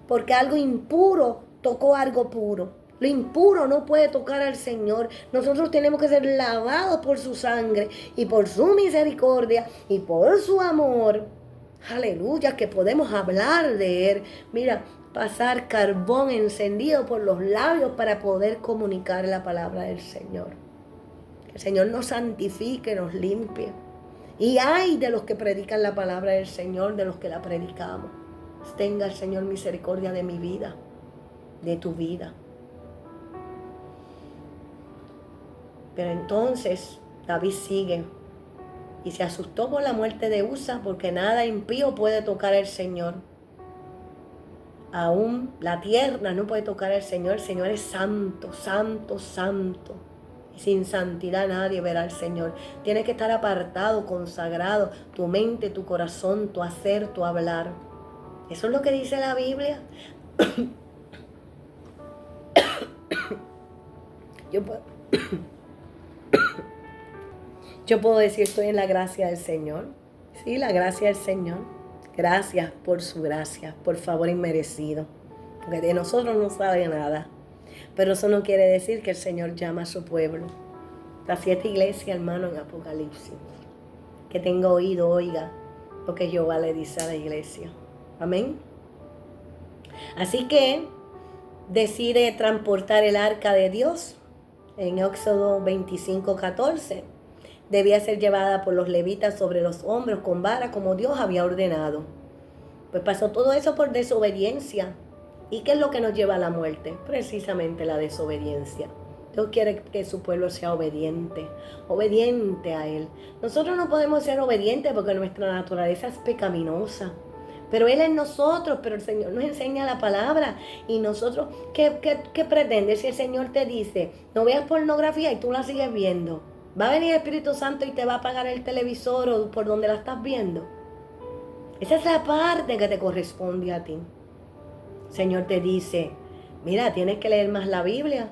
porque algo impuro tocó algo puro. Lo impuro no puede tocar al Señor. Nosotros tenemos que ser lavados por su sangre y por su misericordia y por su amor. aleluya, que podemos hablar de Él. Mira, pasar carbón encendido por los labios para poder comunicar la palabra del Señor. Que el Señor nos santifique, nos limpie. Y ay de los que predican la palabra del Señor, de los que la predicamos. Tenga el Señor misericordia de mi vida, de tu vida. Pero entonces David sigue y se asustó por la muerte de Usa, porque nada impío puede tocar al Señor. Aún la tierra no puede tocar al Señor. El Señor es santo, santo, santo. Y sin santidad nadie verá al Señor. Tienes que estar apartado, consagrado, tu mente, tu corazón, tu hacer, tu hablar. Eso es lo que dice la Biblia. Yo puedo decir, estoy en la gracia del Señor. Sí, la gracia del Señor. Gracias por su gracia, por favor inmerecido. Porque de nosotros no sabe nada. Pero eso no quiere decir que el Señor llama a su pueblo. Las 7 iglesias, hermano, en Apocalipsis. Que tenga oído, oiga lo que Jehová le dice a la iglesia. Amén. Así que decide transportar el arca de Dios. En Éxodo 25:14. Debía ser llevada por los levitas sobre los hombros con vara como Dios había ordenado. Pues pasó todo eso por desobediencia. ¿Y qué es lo que nos lleva a la muerte? Precisamente la desobediencia. Dios quiere que su pueblo sea obediente, obediente a Él. Nosotros no podemos ser obedientes porque nuestra naturaleza es pecaminosa. Pero Él es nosotros, pero el Señor nos enseña la palabra. Y nosotros, ¿qué pretende? Si el Señor te dice, no veas pornografía y tú la sigues viendo, ¿va a venir el Espíritu Santo y te va a apagar el televisor o por donde la estás viendo? Esa es la parte que te corresponde a ti. El Señor te dice, mira, tienes que leer más la Biblia.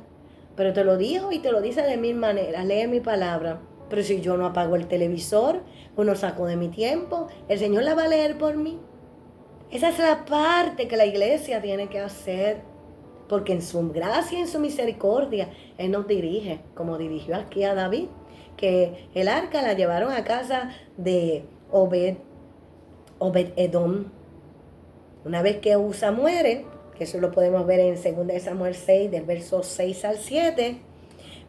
Pero te lo dijo y te lo dice de 1000 maneras. Lee mi palabra. Pero si yo no apago el televisor o no saco de mi tiempo, el Señor la va a leer por mí. Esa es la parte que la iglesia tiene que hacer. Porque en su gracia y en su misericordia, Él nos dirige, como dirigió aquí a David. Que el arca la llevaron a casa de Obed-Edom. Una vez que Usa muere, que eso lo podemos ver en 2 Samuel 6, del verso 6 al 7,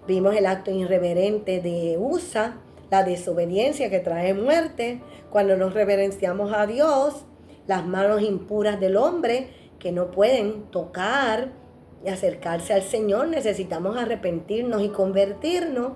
vimos el acto irreverente de Usa, la desobediencia que trae muerte. Cuando nos reverenciamos a Dios, las manos impuras del hombre que no pueden tocar y acercarse al Señor, necesitamos arrepentirnos y convertirnos.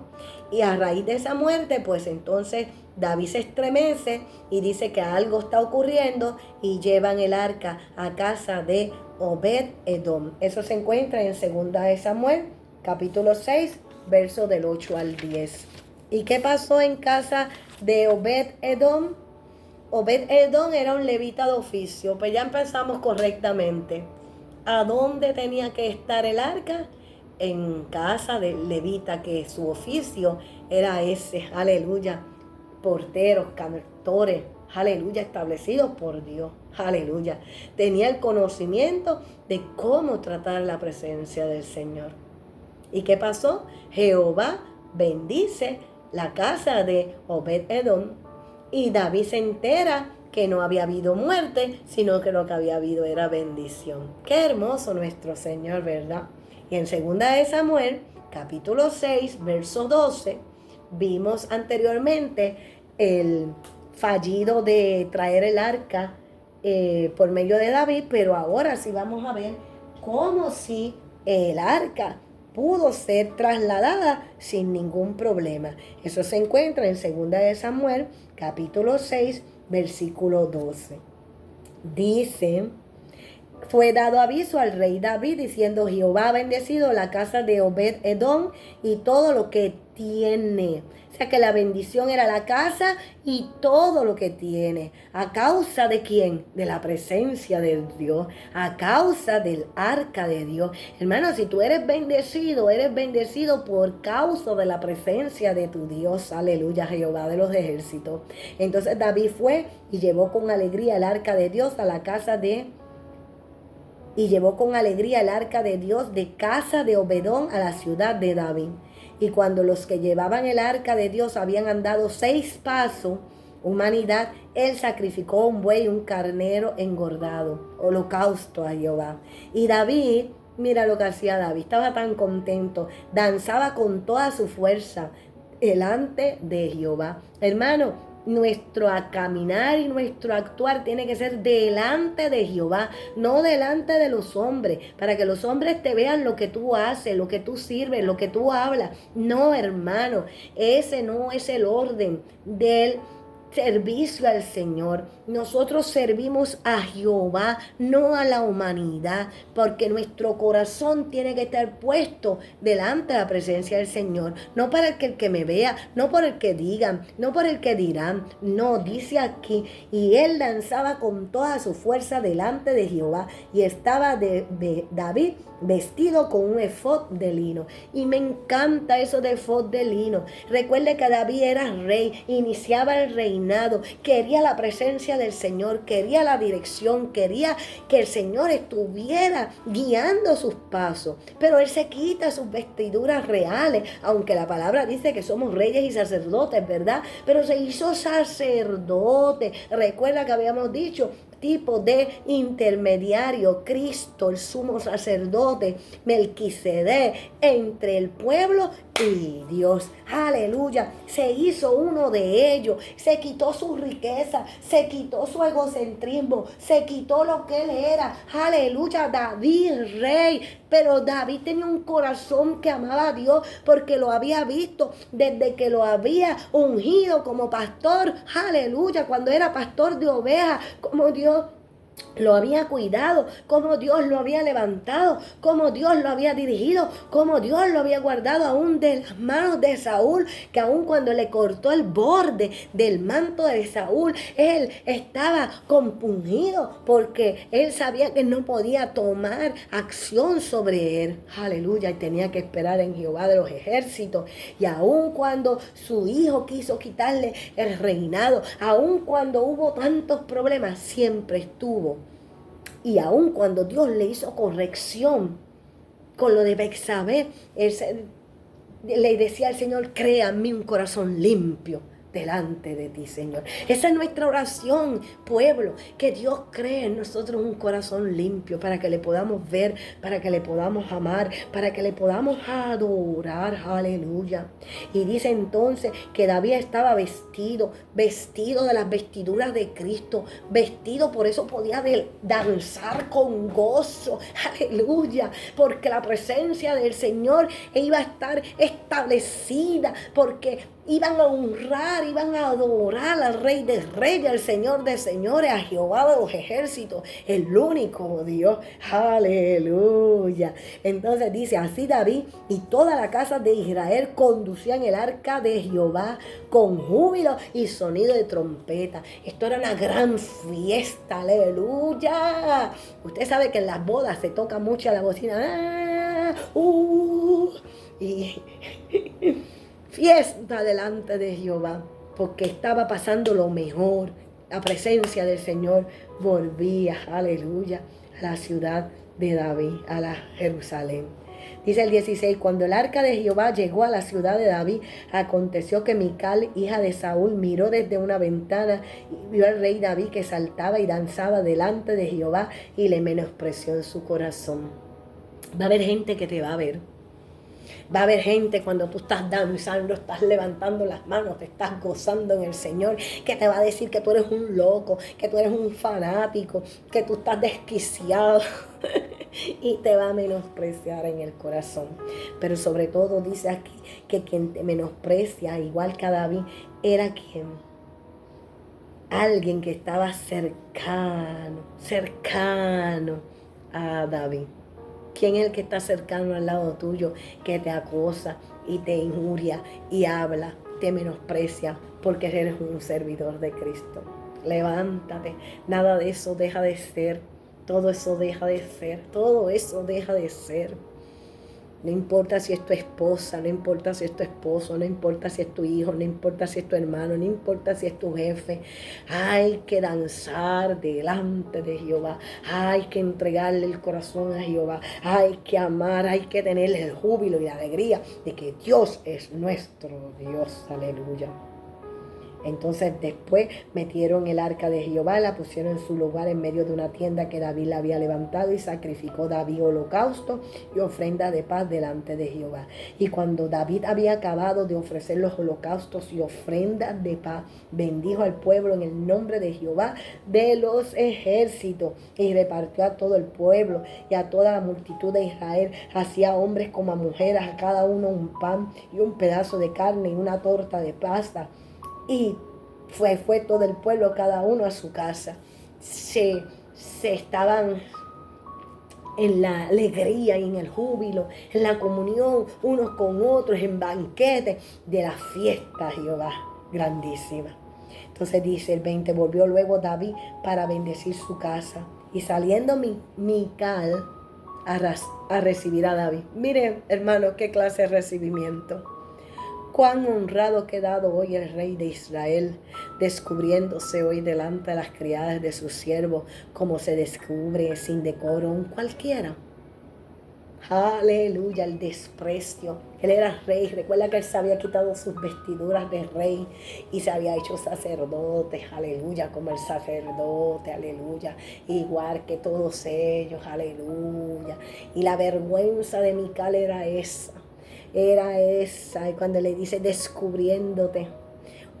Y a raíz de esa muerte, pues entonces David se estremece y dice que algo está ocurriendo y llevan el arca a casa de Obed-Edom. Eso se encuentra en 2 Samuel, capítulo 6, verso del 8 al 10. ¿Y qué pasó en casa de Obed-Edom? Obed-Edom era un levita de oficio. Pues ya empezamos correctamente. ¿A dónde tenía que estar el arca? En casa del levita, que su oficio era ese, aleluya, porteros, cantores, aleluya, establecidos por Dios, aleluya. Tenía el conocimiento de cómo tratar la presencia del Señor. ¿Y qué pasó? Jehová bendice la casa de Obed-Edom y David se entera que no había habido muerte, sino que lo que había habido era bendición. Qué hermoso nuestro Señor, ¿verdad? Y en 2 Samuel, capítulo 6, verso 12, vimos anteriormente el fallido de traer el arca por medio de David, pero ahora sí vamos a ver cómo si el arca pudo ser trasladada sin ningún problema. Eso se encuentra en 2 Samuel, capítulo 6, versículo 12. Dice, fue dado aviso al rey David diciendo, Jehová ha bendecido la casa de Obed-Edom y todo lo que tiene. O sea que la bendición era la casa y todo lo que tiene. ¿A causa de quién? De la presencia de Dios. A causa del arca de Dios. Hermano, si tú eres bendecido por causa de la presencia de tu Dios. Aleluya, Jehová de los ejércitos. Entonces David fue y llevó con alegría el arca de Dios a la casa de... Y llevó con alegría el arca de Dios de casa de Obedón a la ciudad de David. Y cuando los que llevaban el arca de Dios habían andado 6 pasos, humanidad, él sacrificó un buey y un carnero engordado, holocausto a Jehová. Y David, mira lo que hacía David, estaba tan contento, danzaba con toda su fuerza delante de Jehová. Hermano, nuestro caminar y nuestro actuar tiene que ser delante de Jehová, no delante de los hombres, para que los hombres te vean lo que tú haces, lo que tú sirves, lo que tú hablas. No, hermano, ese no es el orden del servicio al Señor. Nosotros servimos a Jehová, no a la humanidad, porque nuestro corazón tiene que estar puesto delante de la presencia del Señor, no para el que me vea, no por el que digan, no por el que dirán. No, dice aquí, y él danzaba con toda su fuerza delante de Jehová, y estaba David vestido con un efod de lino. Y me encanta eso de efod de lino. Recuerde que David era rey, iniciaba el reinado, quería la presencia del Señor, quería la dirección, quería que el Señor estuviera guiando sus pasos. Pero él se quita sus vestiduras reales, aunque la palabra dice que somos reyes y sacerdotes, ¿verdad? Pero se hizo sacerdote. Recuerda que habíamos dicho tipo de intermediario, Cristo, el sumo sacerdote, Melquisedec, entre el pueblo y Dios. Aleluya. Se hizo uno de ellos. Se quitó su riqueza, se quitó su egocentrismo, se quitó lo que él era. Aleluya. David, rey. Pero David tenía un corazón que amaba a Dios porque lo había visto desde que lo había ungido como pastor. Aleluya. Cuando era pastor de ovejas, como Dios lo había cuidado, como Dios lo había levantado, como Dios lo había dirigido, como Dios lo había guardado aún de las manos de Saúl, que aún cuando le cortó el borde del manto de Saúl, él estaba compungido porque él sabía que no podía tomar acción sobre él. Aleluya, y tenía que esperar en Jehová de los ejércitos. Y aún cuando su hijo quiso quitarle el reinado, aún cuando hubo tantos problemas, siempre estuvo. Y aun cuando Dios le hizo corrección con lo de Betsabé, le decía al Señor, crea en mí un corazón limpio delante de ti, Señor. Esa es nuestra oración, pueblo, que Dios cree en nosotros un corazón limpio para que le podamos ver, para que le podamos amar, para que le podamos adorar. Aleluya. Y dice entonces que David estaba vestido de las vestiduras de Cristo, vestido, por eso podía danzar con gozo. Aleluya. Porque la presencia del Señor iba a estar establecida, porque iban a honrar, iban a adorar al Rey de Reyes, al Señor de Señores, a Jehová de los ejércitos, el único Dios. Aleluya. Entonces dice, así David y toda la casa de Israel conducían el arca de Jehová con júbilo y sonido de trompeta. Esto era una gran fiesta. Aleluya. Usted sabe que en las bodas se toca mucho la bocina. Y fiesta delante de Jehová, porque estaba pasando lo mejor. La presencia del Señor volvía, aleluya, a la ciudad de David, a la Jerusalén. Dice el 16, cuando el arca de Jehová llegó a la ciudad de David, aconteció que Mical, hija de Saúl, miró desde una ventana y vio al rey David que saltaba y danzaba delante de Jehová y le menospreció en su corazón. Va a haber gente que te va a ver. Va a haber gente cuando tú estás danzando, estás levantando las manos, te estás gozando en el Señor, que te va a decir que tú eres un loco, que tú eres un fanático, que tú estás desquiciado y te va a menospreciar en el corazón. Pero sobre todo dice aquí que quien te menosprecia, igual que a David, era quien, alguien que estaba cercano a David. ¿Quién es el que está cercano al lado tuyo, que te acosa y te injuria y habla, te menosprecia porque eres un servidor de Cristo? Levántate, nada de eso deja de ser, todo eso deja de ser, todo eso deja de ser. No importa si es tu esposa, no importa si es tu esposo, no importa si es tu hijo, no importa si es tu hermano, no importa si es tu jefe. Hay que danzar delante de Jehová. Hay que entregarle el corazón a Jehová. Hay que amar, hay que tener el júbilo y la alegría de que Dios es nuestro Dios. Aleluya. Entonces después metieron el arca de Jehová, la pusieron en su lugar en medio de una tienda que David la había levantado, y sacrificó David holocausto y ofrenda de paz delante de Jehová. Y cuando David había acabado de ofrecer los holocaustos y ofrendas de paz, bendijo al pueblo en el nombre de Jehová de los ejércitos, y repartió a todo el pueblo y a toda la multitud de Israel, así a hombres como a mujeres, a cada uno un pan y un pedazo de carne y una torta de pasta. Y fue todo el pueblo, cada uno a su casa. Se estaban en la alegría y en el júbilo, en la comunión unos con otros, en banquetes de la fiesta, Jehová, grandísima. Entonces dice el 20, volvió luego David para bendecir su casa, y saliendo Mical a recibir a David. Miren, hermanos, qué clase de recibimiento. Cuán honrado ha quedado hoy el rey de Israel, descubriéndose hoy delante de las criadas de su siervo, como se descubre sin decoro un cualquiera. Aleluya, el desprecio. Él era rey. Recuerda que él se había quitado sus vestiduras de rey y se había hecho sacerdote. Aleluya, como el sacerdote. Aleluya, igual que todos ellos. Aleluya. Y la vergüenza de Mical era esa. Y cuando le dice descubriéndote.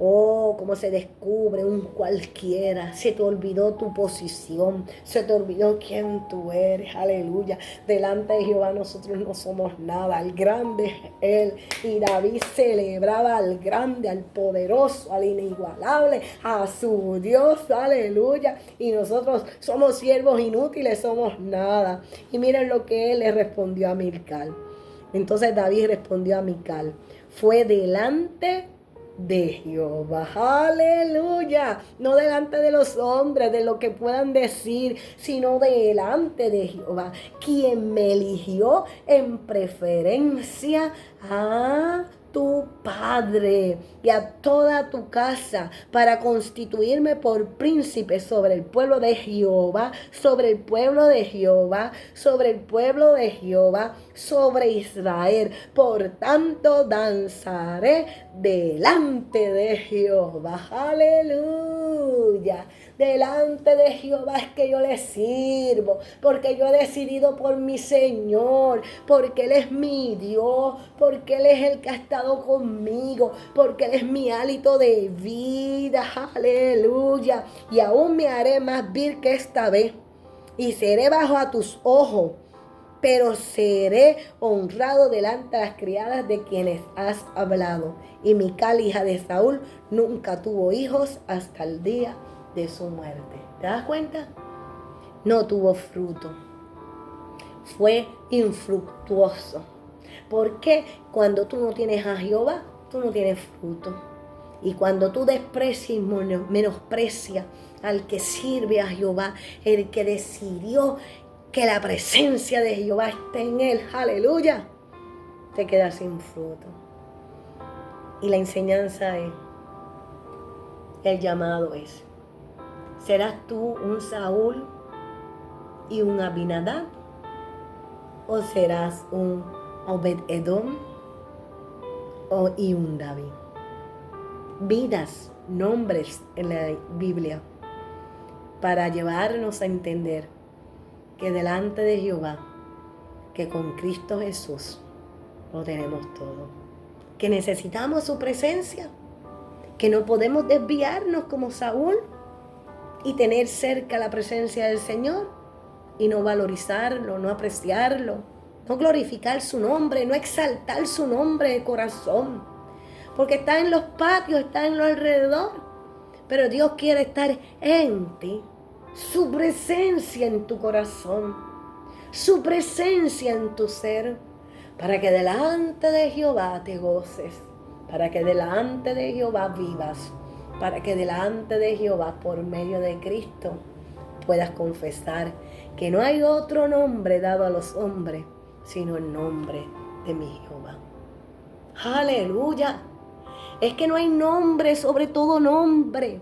Oh, cómo se descubre un cualquiera. Se te olvidó tu posición. Se te olvidó quién tú eres. Aleluya. Delante de Jehová nosotros no somos nada. El grande es Él. Y David celebraba al grande, al poderoso, al inigualable, a su Dios. Aleluya. Y nosotros somos siervos inútiles, somos nada. Y miren lo que Él le respondió a Mical. Entonces David respondió a Mical. Fue delante de Jehová, aleluya, no delante de los hombres, de lo que puedan decir, sino delante de Jehová, quien me eligió en preferencia a tu padre y a toda tu casa para constituirme por príncipe sobre el pueblo de Jehová, sobre el pueblo de Jehová, sobre el pueblo de Jehová, sobre Israel. Por tanto danzaré delante de Jehová, aleluya. Delante de Jehová es que yo le sirvo, porque yo he decidido por mi Señor, porque Él es mi Dios, porque Él es el que ha estado conmigo, porque Él es mi hálito de vida, aleluya. Y aún me haré más vil que esta vez, y seré bajo a tus ojos, pero seré honrado delante de las criadas de quienes has hablado. Y Mical, hija de Saúl, nunca tuvo hijos hasta el día de su muerte. ¿Te das cuenta? No tuvo fruto. Fue infructuoso. Porque cuando tú no tienes a Jehová, tú no tienes fruto. Y cuando tú desprecias y menosprecias al que sirve a Jehová, el que decidió que la presencia de Jehová esté en él, aleluya, te quedas sin fruto. Y la enseñanza es, el llamado es, ¿serás tú un Saúl y un Abinadab? ¿O serás un Obed-Edom y un David? Vidas, nombres en la Biblia para llevarnos a entender que delante de Jehová, que con Cristo Jesús lo tenemos todo, que necesitamos su presencia, que no podemos desviarnos como Saúl y tener cerca la presencia del Señor y no valorizarlo, no apreciarlo, no glorificar su nombre, no exaltar su nombre de corazón, porque está en los patios, está en lo alrededor, pero Dios quiere estar en ti, su presencia en tu corazón, su presencia en tu ser, para que delante de Jehová te goces, para que delante de Jehová vivas, para que delante de Jehová por medio de Cristo puedas confesar que no hay otro nombre dado a los hombres sino el nombre de mi Jehová. Aleluya. Es que no hay nombre sobre todo nombre.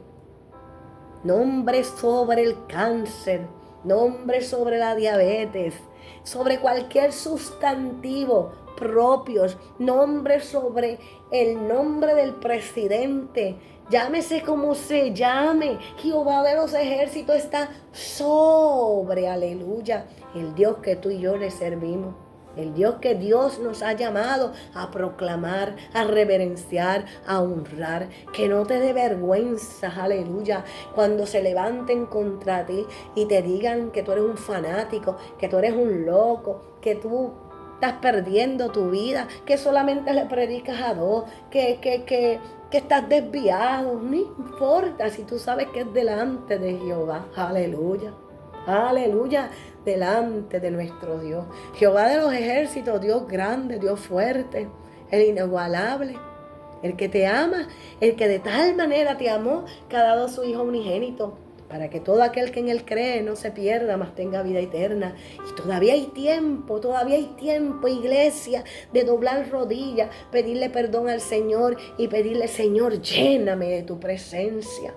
Nombre sobre el cáncer, nombre sobre la diabetes, sobre cualquier sustantivo propios, nombres sobre el nombre del presidente. Llámese como se llame, Jehová de los ejércitos está sobre, aleluya, el Dios que tú y yo le servimos. El Dios que Dios nos ha llamado a proclamar, a reverenciar, a honrar. Que no te dé vergüenza, aleluya, cuando se levanten contra ti y te digan que tú eres un fanático, que tú eres un loco, que tú estás perdiendo tu vida, que solamente le predicas a dos, que estás desviado. No importa si tú sabes que es delante de Jehová, aleluya. Aleluya, delante de nuestro Dios. Jehová de los ejércitos, Dios grande, Dios fuerte, el inigualable, el que te ama, el que de tal manera te amó, que ha dado a su Hijo unigénito, para que todo aquel que en Él cree no se pierda, mas tenga vida eterna. Y todavía hay tiempo, iglesia, de doblar rodillas, pedirle perdón al Señor y pedirle, Señor, lléname de tu presencia.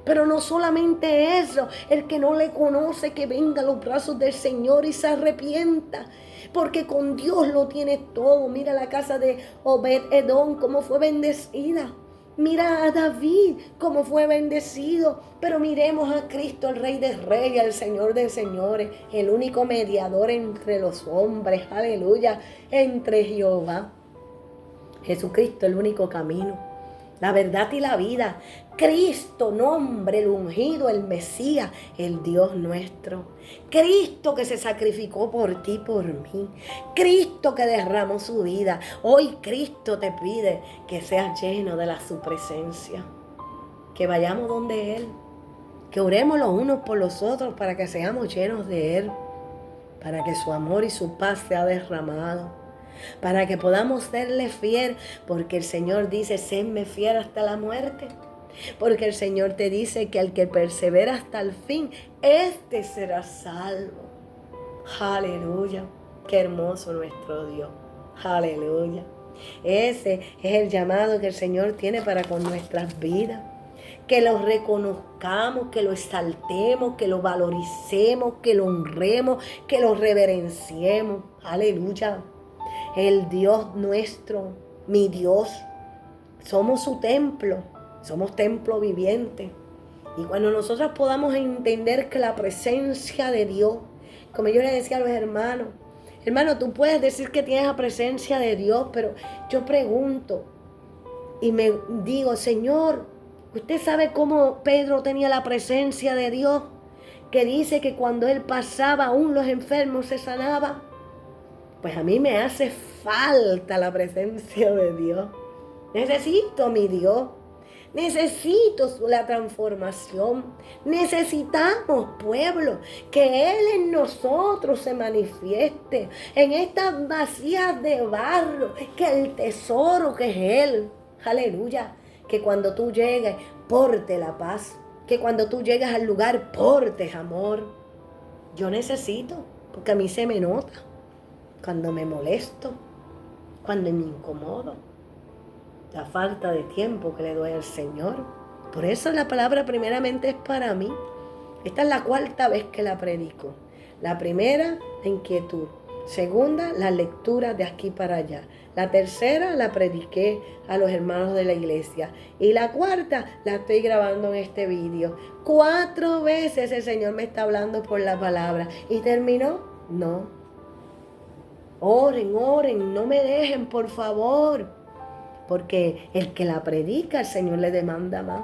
Pero no solamente eso, el que no le conoce, que venga a los brazos del Señor y se arrepienta, porque con Dios lo tiene todo. Mira la casa de Obed-Edom, cómo fue bendecida. Mira a David, cómo fue bendecido. Pero miremos a Cristo, el Rey de Reyes, el Señor de Señores, el único mediador entre los hombres, aleluya, entre Jehová. Jesucristo, el único camino, la verdad y la vida. Cristo, nombre, el ungido, el Mesías, el Dios nuestro. Cristo que se sacrificó por ti, por mí. Cristo que derramó su vida. Hoy Cristo te pide que seas lleno de su presencia. Que vayamos donde Él. Que oremos los unos por los otros para que seamos llenos de Él. Para que su amor y su paz sea derramado. Para que podamos serle fiel, porque el Señor dice, séme fiel hasta la muerte. Porque el Señor te dice que al que persevera hasta el fin, este será salvo. Aleluya, qué hermoso nuestro Dios. Aleluya. Ese es el llamado que el Señor tiene para con nuestras vidas. Que lo reconozcamos, que lo exaltemos, que lo valoricemos, que lo honremos, que lo reverenciemos. Aleluya. El Dios nuestro, mi Dios, somos su templo, somos templo viviente. Y cuando nosotros podamos entender que la presencia de Dios, como yo le decía a los hermanos, hermano, tú puedes decir que tienes la presencia de Dios, pero yo pregunto y me digo, Señor, ¿usted sabe cómo Pedro tenía la presencia de Dios? Que dice que cuando él pasaba, aún los enfermos se sanaban. Pues a mí me hace falta la presencia de Dios. Necesito a mi Dios. Necesito la transformación. Necesitamos, pueblo, que Él en nosotros se manifieste. En estas vasijas de barro, que el tesoro que es Él. Aleluya. Que cuando tú llegues, porte la paz. Que cuando tú llegues al lugar, portes amor. Yo necesito, porque a mí se me nota. Cuando me molesto, cuando me incomodo, la falta de tiempo que le doy al Señor. Por eso la palabra primeramente es para mí. Esta es la 4ª vez que la predico. La primera, la inquietud. Segunda, la lectura de aquí para allá. La tercera, la prediqué a los hermanos de la iglesia. Y la 4ª, la estoy grabando en este vídeo. 4 veces el Señor me está hablando por la palabra. ¿Y terminó? No. Oren, no me dejen, por favor. Porque el que la predica, el Señor le demanda más.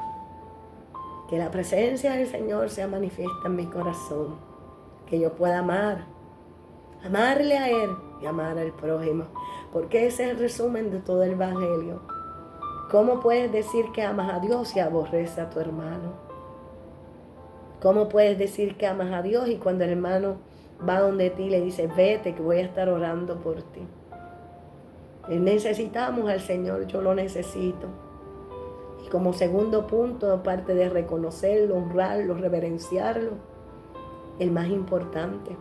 Que la presencia del Señor sea manifiesta en mi corazón. Que yo pueda amarle a Él y amar al prójimo. Porque ese es el resumen de todo el Evangelio. ¿Cómo puedes decir que amas a Dios y aborreces a tu hermano? ¿Cómo puedes decir que amas a Dios y cuando el hermano va donde ti le dice, vete que voy a estar orando por ti? Necesitamos al Señor, yo lo necesito. Y como segundo punto, aparte de reconocerlo, honrarlo, reverenciarlo, el más importante,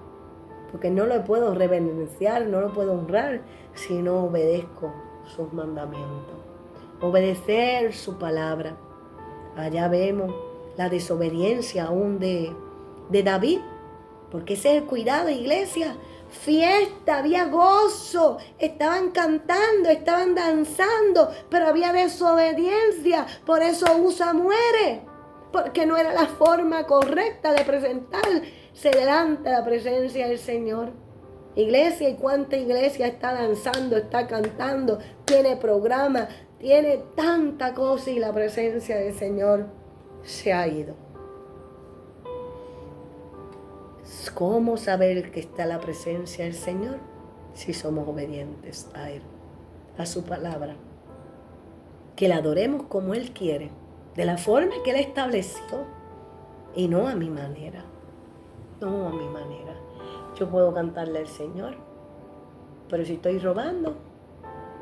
porque no lo puedo reverenciar, no lo puedo honrar si no obedezco sus mandamientos. Obedecer su palabra. Allá vemos la desobediencia aún de David. Porque ese es el cuidado, iglesia. fiesta, había gozo, estaban cantando, estaban danzando, pero había desobediencia. Por eso Usa muere, porque no era la forma correcta de presentarse delante de la presencia del Señor. Iglesia, ¿y cuánta iglesia está danzando, está cantando, tiene programa, tiene tanta cosa y la presencia del Señor se ha ido? ¿Cómo saber que está la presencia del Señor? Si somos obedientes a Él, a su palabra. Que la adoremos como Él quiere, de la forma que Él estableció, y no a mi manera. No a mi manera. Yo puedo cantarle al Señor, pero si estoy robando,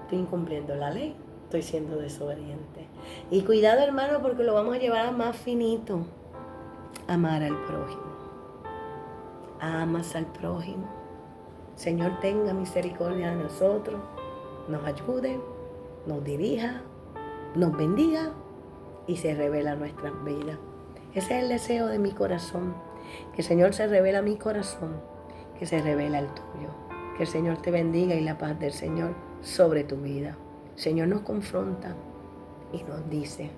estoy incumpliendo la ley, estoy siendo desobediente. Y cuidado, hermano, porque lo vamos a llevar a más finito. Amar al prójimo. Amas al prójimo. Señor, tenga misericordia de nosotros, nos ayude, nos dirija, nos bendiga y se revela nuestras vidas. Ese es el deseo de mi corazón, que el Señor se revela a mi corazón, que se revela el tuyo. Que el Señor te bendiga y la paz del Señor sobre tu vida. El Señor nos confronta y nos dice,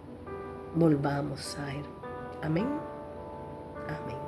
volvamos a Él. Amén. Amén.